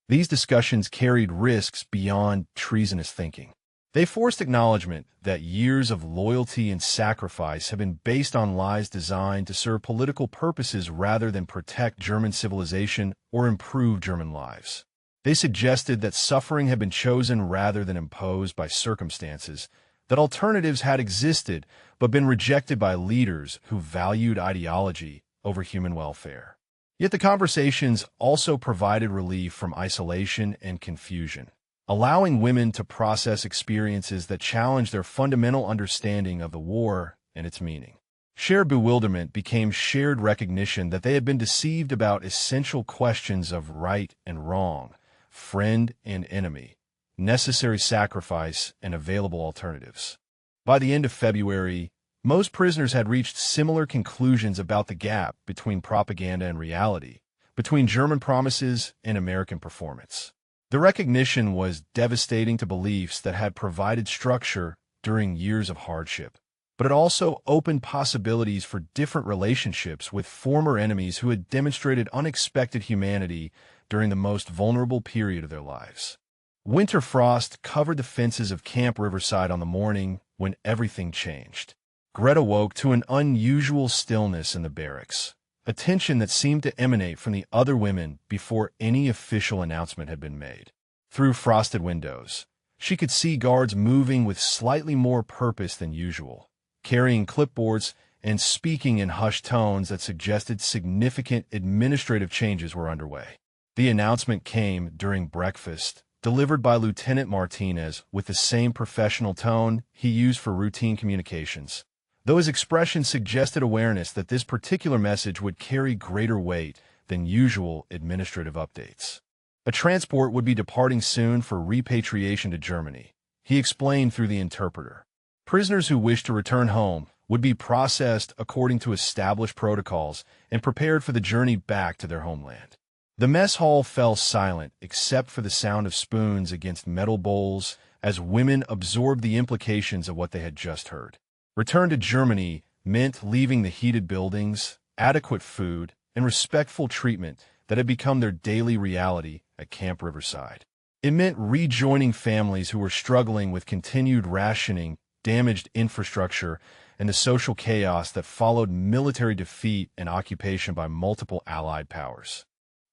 These discussions carried risks beyond treasonous thinking. They forced acknowledgement that years of loyalty and sacrifice have been based on lies designed to serve political purposes rather than protect German civilization or improve German lives. They suggested that suffering had been chosen rather than imposed by circumstances, that alternatives had existed but been rejected by leaders who valued ideology over human welfare. Yet the conversations also provided relief from isolation and confusion, allowing women to process experiences that challenged their fundamental understanding of the war and its meaning. Shared bewilderment became shared recognition that they had been deceived about essential questions of right and wrong, friend and enemy, necessary sacrifice, and available alternatives. By the end of February, most prisoners had reached similar conclusions about the gap between propaganda and reality, between German promises and American performance. The recognition was devastating to beliefs that had provided structure during years of hardship, but it also opened possibilities for different relationships with former enemies who had demonstrated unexpected humanity during the most vulnerable period of their lives. Winter frost covered the fences of Camp Riverside on the morning when everything changed. Greta woke to an unusual stillness in the barracks, a tension that seemed to emanate from the other women before any official announcement had been made. Through frosted windows, she could see guards moving with slightly more purpose than usual, carrying clipboards and speaking in hushed tones that suggested significant administrative changes were underway. The announcement came during breakfast, delivered by Lieutenant Martinez with the same professional tone he used for routine communications, though his expression suggested awareness that this particular message would carry greater weight than usual administrative updates. A transport would be departing soon for repatriation to Germany, he explained through the interpreter. Prisoners who wished to return home would be processed according to established protocols and prepared for the journey back to their homeland. The mess hall fell silent except for the sound of spoons against metal bowls as women absorbed the implications of what they had just heard. Return to Germany meant leaving the heated buildings, adequate food, and respectful treatment that had become their daily reality at Camp Riverside. It meant rejoining families who were struggling with continued rationing, damaged infrastructure, and the social chaos that followed military defeat and occupation by multiple Allied powers.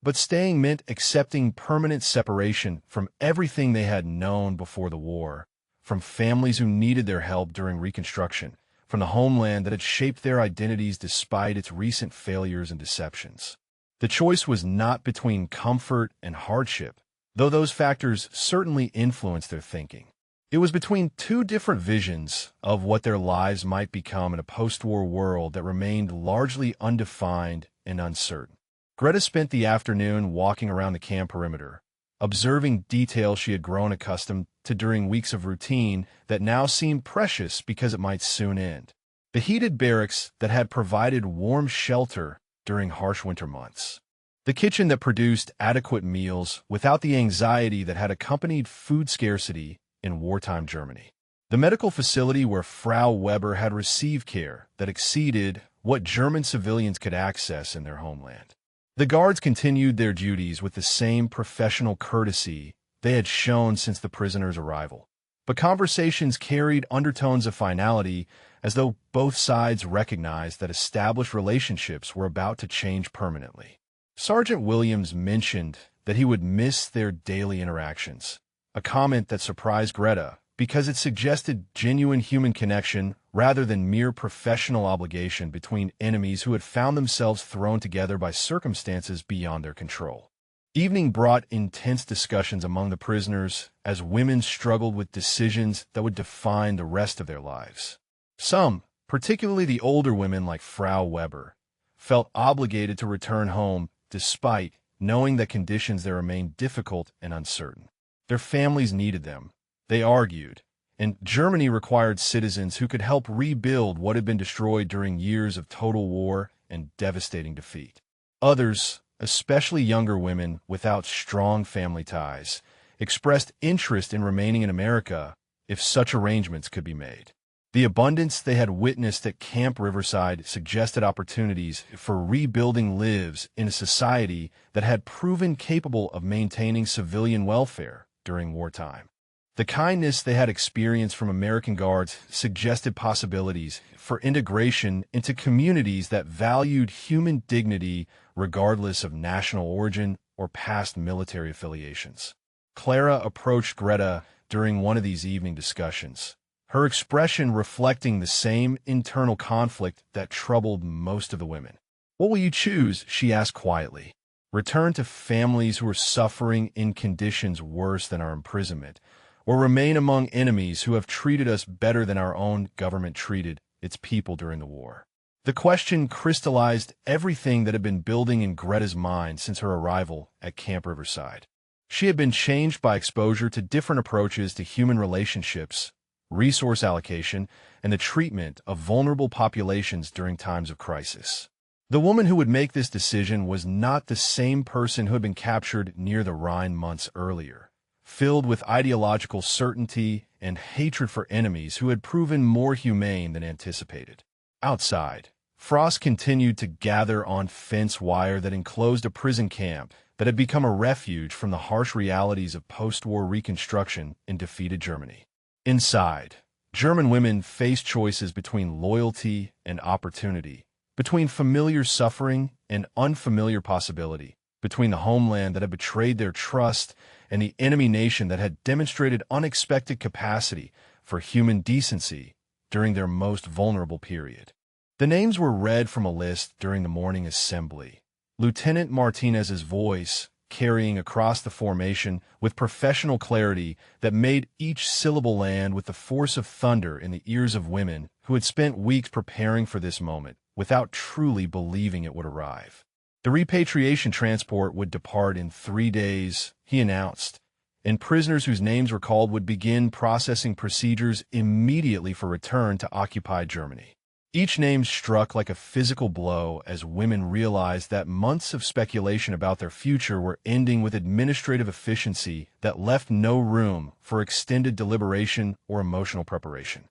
But staying meant accepting permanent separation from everything they had known before the war, from families who needed their help during Reconstruction, from the homeland that had shaped their identities despite its recent failures and deceptions. The choice was not between comfort and hardship, though those factors certainly influenced their thinking. It was between two different visions of what their lives might become in a post-war world that remained largely undefined and uncertain. Greta spent the afternoon walking around the camp perimeter, observing details she had grown accustomed to during weeks of routine that now seemed precious because it might soon end. The heated barracks that had provided warm shelter during harsh winter months. The kitchen that produced adequate meals without the anxiety that had accompanied food scarcity in wartime Germany. The medical facility where Frau Weber had received care that exceeded what German civilians could access in their homeland. The guards continued their duties with the same professional courtesy they had shown since the prisoners' arrival. But conversations carried undertones of finality as though both sides recognized that established relationships were about to change permanently. Sergeant Williams mentioned that he would miss their daily interactions, a comment that surprised Greta because it suggested genuine human connection rather than mere professional obligation between enemies who had found themselves thrown together by circumstances beyond their control. Evening brought intense discussions among the prisoners as women struggled with decisions that would define the rest of their lives. Some, particularly the older women like Frau Weber, felt obligated to return home despite knowing that conditions there remained difficult and uncertain. Their families needed them, they argued, and Germany required citizens who could help rebuild what had been destroyed during years of total war and devastating defeat. Others, especially younger women without strong family ties, expressed interest in remaining in America if such arrangements could be made. The abundance they had witnessed at Camp Riverside suggested opportunities for rebuilding lives in a society that had proven capable of maintaining civilian welfare during wartime. The kindness they had experienced from American guards suggested possibilities for integration into communities that valued human dignity regardless of national origin or past military affiliations. Clara approached Greta during one of these evening discussions, her expression reflecting the same internal conflict that troubled most of the women. "What will you choose?" she asked quietly. "Return to families who are suffering in conditions worse than our imprisonment, or remain among enemies who have treated us better than our own government treated its people during the war?" The question crystallized everything that had been building in Greta's mind since her arrival at Camp Riverside. She had been changed by exposure to different approaches to human relationships, resource allocation, and the treatment of vulnerable populations during times of crisis. The woman who would make this decision was not the same person who had been captured near the Rhine months earlier, filled with ideological certainty and hatred for enemies who had proven more humane than anticipated. Outside, frost continued to gather on fence wire that enclosed a prison camp that had become a refuge from the harsh realities of post-war reconstruction in defeated Germany. Inside, German women faced choices between loyalty and opportunity, between familiar suffering and unfamiliar possibility, between the homeland that had betrayed their trust and the enemy nation that had demonstrated unexpected capacity for human decency during their most vulnerable period. The names were read from a list during the morning assembly. Lieutenant Martinez's voice carrying across the formation with professional clarity that made each syllable land with the force of thunder in the ears of women who had spent weeks preparing for this moment without truly believing it would arrive. The repatriation transport would depart in 3 days, he announced, and prisoners whose names were called would begin processing procedures immediately for return to occupied Germany. Each name struck like a physical blow as women realized that months of speculation about their future were ending with administrative efficiency that left no room for extended deliberation or emotional preparation.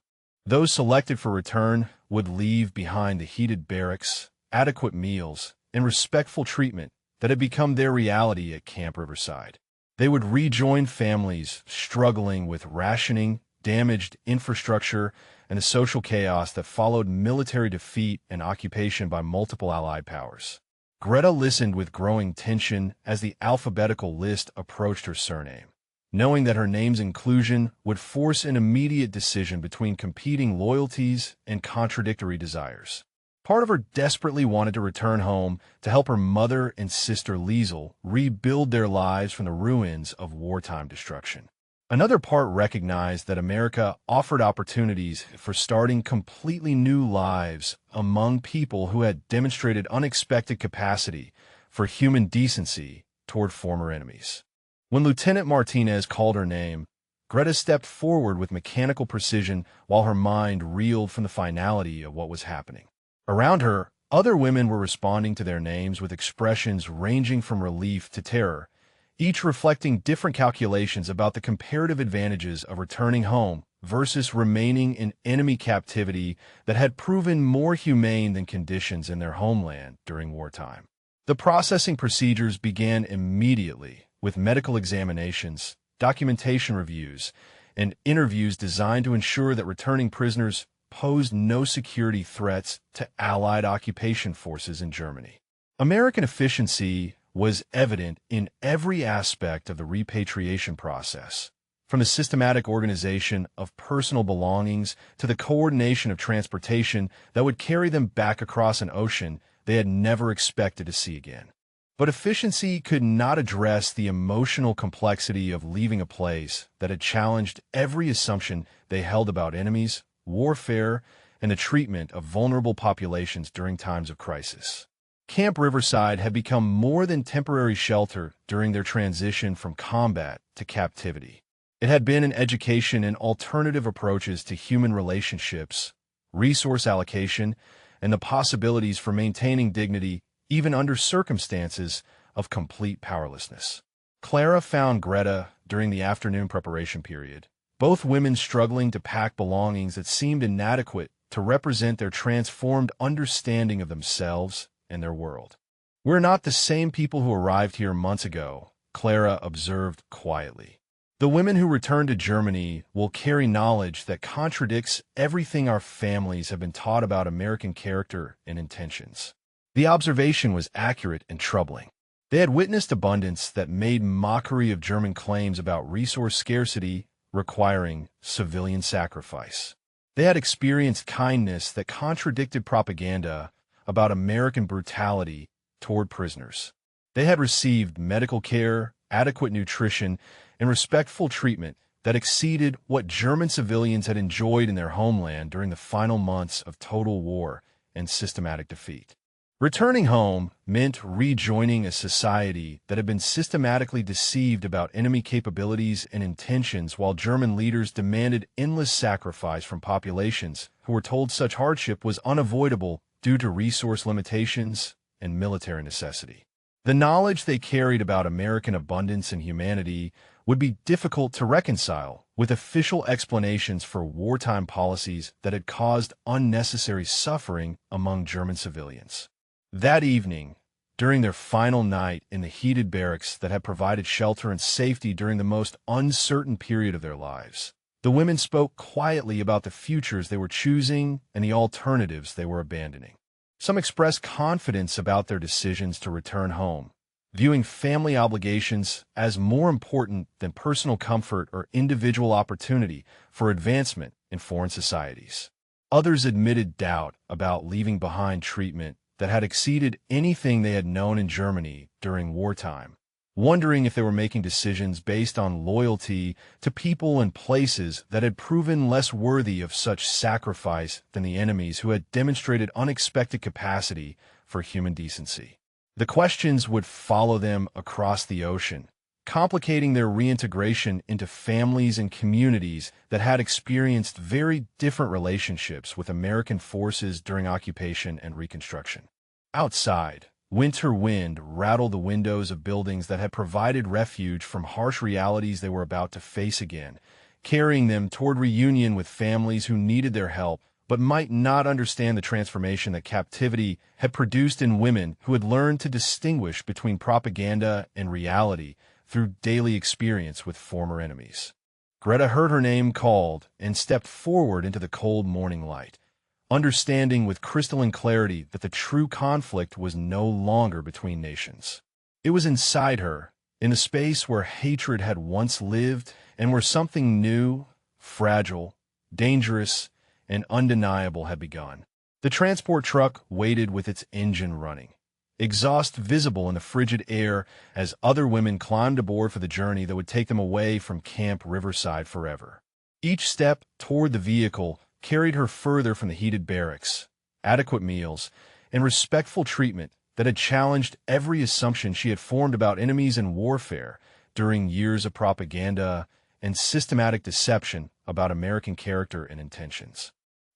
Those selected for return would leave behind the heated barracks, adequate meals, and respectful treatment that had become their reality at Camp Riverside. They would rejoin families struggling with rationing, damaged infrastructure, and the social chaos that followed military defeat and occupation by multiple Allied powers. Greta listened with growing tension as the alphabetical list approached her surname, knowing that her name's inclusion would force an immediate decision between competing loyalties and contradictory desires. Part of her desperately wanted to return home to help her mother and sister Liesel rebuild their lives from the ruins of wartime destruction. Another part recognized that America offered opportunities for starting completely new lives among people who had demonstrated unexpected capacity for human decency toward former enemies. When Lieutenant Martinez called her name, Greta stepped forward with mechanical precision while her mind reeled from the finality of what was happening. Around her, other women were responding to their names with expressions ranging from relief to terror, each reflecting different calculations about the comparative advantages of returning home versus remaining in enemy captivity that had proven more humane than conditions in their homeland during wartime. The processing procedures began immediately with medical examinations, documentation reviews, and interviews designed to ensure that returning prisoners posed no security threats to Allied occupation forces in Germany. American efficiency was evident in every aspect of the repatriation process, from the systematic organization of personal belongings to the coordination of transportation that would carry them back across an ocean they had never expected to see again. But efficiency could not address the emotional complexity of leaving a place that had challenged every assumption they held about enemies, warfare, and the treatment of vulnerable populations during times of crisis. Camp Riverside had become more than temporary shelter during their transition from combat to captivity. It had been an education in alternative approaches to human relationships, resource allocation, and the possibilities for maintaining dignity even under circumstances of complete powerlessness. Clara found Greta during the afternoon preparation period, both women struggling to pack belongings that seemed inadequate to represent their transformed understanding of themselves and their world. "We're not the same people who arrived here months ago," Clara observed quietly. "The women who return to Germany will carry knowledge that contradicts everything our families have been taught about American character and intentions." The observation was accurate and troubling. They had witnessed abundance that made mockery of German claims about resource scarcity requiring civilian sacrifice. They had experienced kindness that contradicted propaganda about American brutality toward prisoners. They had received medical care, adequate nutrition, and respectful treatment that exceeded what German civilians had enjoyed in their homeland during the final months of total war and systematic defeat. Returning home meant rejoining a society that had been systematically deceived about enemy capabilities and intentions while German leaders demanded endless sacrifice from populations who were told such hardship was unavoidable due to resource limitations and military necessity. The knowledge they carried about American abundance and humanity would be difficult to reconcile with official explanations for wartime policies that had caused unnecessary suffering among German civilians. That evening, during their final night in the heated barracks that had provided shelter and safety during the most uncertain period of their lives, the women spoke quietly about the futures they were choosing and the alternatives they were abandoning. Some expressed confidence about their decisions to return home, viewing family obligations as more important than personal comfort or individual opportunity for advancement in foreign societies. Others admitted doubt about leaving behind treatment that had exceeded anything they had known in Germany during wartime, wondering if they were making decisions based on loyalty to people and places that had proven less worthy of such sacrifice than the enemies who had demonstrated unexpected capacity for human decency. The questions would follow them across the ocean, complicating their reintegration into families and communities that had experienced very different relationships with American forces during occupation and Reconstruction. Outside, winter wind rattled the windows of buildings that had provided refuge from harsh realities they were about to face again, carrying them toward reunion with families who needed their help but might not understand the transformation that captivity had produced in women who had learned to distinguish between propaganda and reality through daily experience with former enemies. Greta heard her name called and stepped forward into the cold morning light, understanding with crystalline clarity that the true conflict was no longer between nations. It was inside her, in the space where hatred had once lived and where something new, fragile, dangerous, and undeniable had begun. The transport truck waited with its engine running, exhaust visible in the frigid air as other women climbed aboard for the journey that would take them away from Camp Riverside forever. Each step toward the vehicle carried her further from the heated barracks, adequate meals, and respectful treatment that had challenged every assumption she had formed about enemies and warfare during years of propaganda and systematic deception about American character and intentions.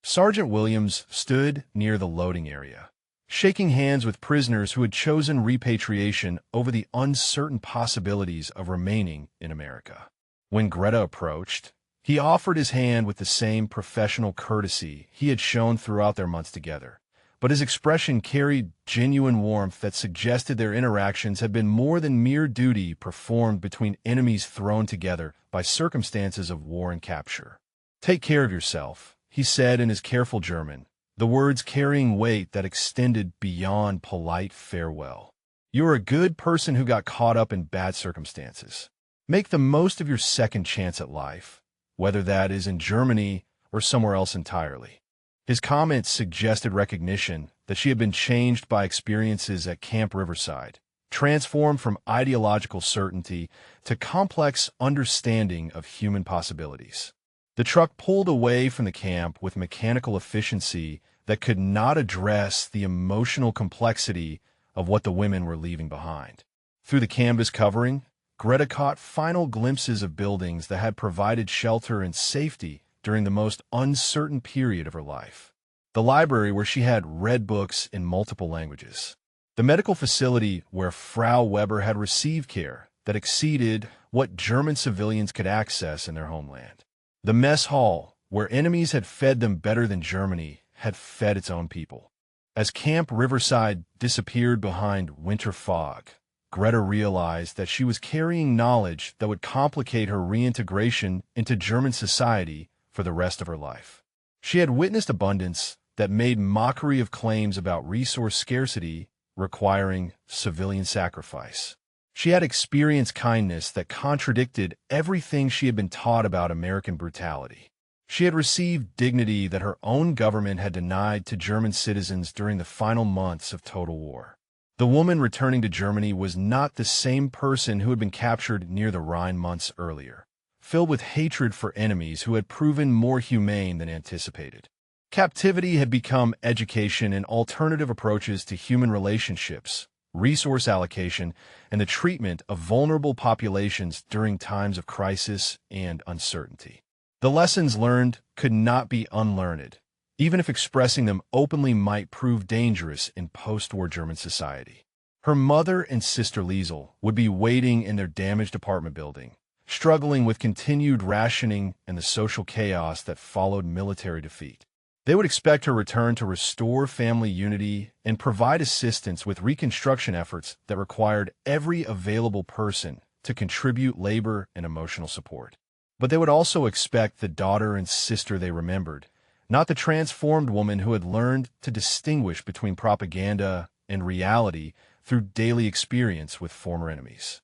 Sergeant Williams stood near the loading area, shaking hands with prisoners who had chosen repatriation over the uncertain possibilities of remaining in America. When Greta approached, he offered his hand with the same professional courtesy he had shown throughout their months together, but his expression carried genuine warmth that suggested their interactions had been more than mere duty performed between enemies thrown together by circumstances of war and capture. "Take care of yourself," he said in his careful German, the words carrying weight that extended beyond polite farewell. "You're a good person who got caught up in bad circumstances. Make the most of your second chance at life, whether that is in Germany or somewhere else entirely." His comments suggested recognition that she had been changed by experiences at Camp Riverside, transformed from ideological certainty to complex understanding of human possibilities. The truck pulled away from the camp with mechanical efficiency that could not address the emotional complexity of what the women were leaving behind. Through the canvas covering, Greta caught final glimpses of buildings that had provided shelter and safety during the most uncertain period of her life. The library where she had read books in multiple languages. The medical facility where Frau Weber had received care that exceeded what German civilians could access in their homeland. The mess hall, where enemies had fed them better than Germany had fed its own people. As Camp Riverside disappeared behind winter fog, Greta realized that she was carrying knowledge that would complicate her reintegration into German society for the rest of her life. She had witnessed abundance that made mockery of claims about resource scarcity requiring civilian sacrifice. She had experienced kindness that contradicted everything she had been taught about American brutality. She had received dignity that her own government had denied to German citizens during the final months of total war. The woman returning to Germany was not the same person who had been captured near the Rhine months earlier, filled with hatred for enemies who had proven more humane than anticipated. Captivity had become education and alternative approaches to human relationships, resource allocation, and the treatment of vulnerable populations during times of crisis and uncertainty. The lessons learned could not be unlearned, even if expressing them openly might prove dangerous in post-war German society. Her mother and sister Liesel would be waiting in their damaged apartment building, struggling with continued rationing and the social chaos that followed military defeat. They would expect her return to restore family unity and provide assistance with reconstruction efforts that required every available person to contribute labor and emotional support. But they would also expect the daughter and sister they remembered, not the transformed woman who had learned to distinguish between propaganda and reality through daily experience with former enemies.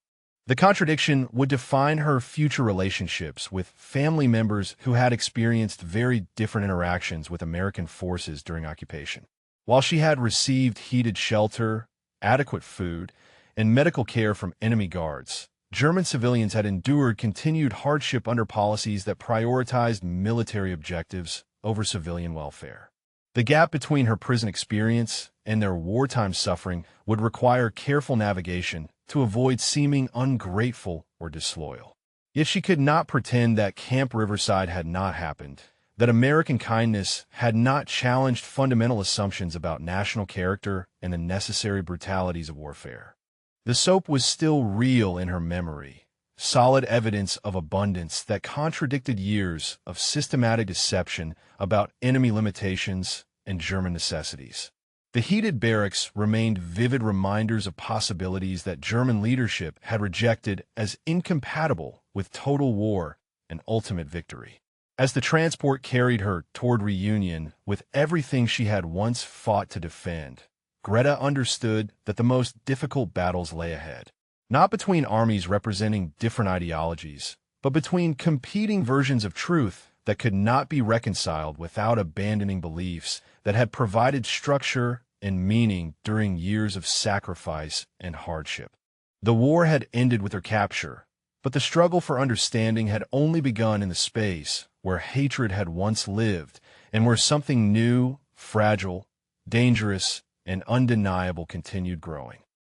The contradiction would define her future relationships with family members who had experienced very different interactions with American forces during occupation. While she had received heated shelter, adequate food, and medical care from enemy guards, German civilians had endured continued hardship under policies that prioritized military objectives over civilian welfare. The gap between her prison experience and their wartime suffering would require careful navigation to avoid seeming ungrateful or disloyal. Yet she could not pretend that Camp Riverside had not happened, that American kindness had not challenged fundamental assumptions about national character and the necessary brutalities of warfare. The soap was still real in her memory, solid evidence of abundance that contradicted years of systematic deception about enemy limitations and German necessities. The heated barracks remained vivid reminders of possibilities that German leadership had rejected as incompatible with total war and ultimate victory. As the transport carried her toward reunion with everything she had once fought to defend, Greta understood that the most difficult battles lay ahead, not between armies representing different ideologies, but between competing versions of truth that could not be reconciled without abandoning beliefs that had provided structure and meaning during years of sacrifice and hardship. The war had ended with her capture, but the struggle for understanding had only begun in the space where hatred had once lived and where something new, fragile, dangerous, and undeniable continued growing.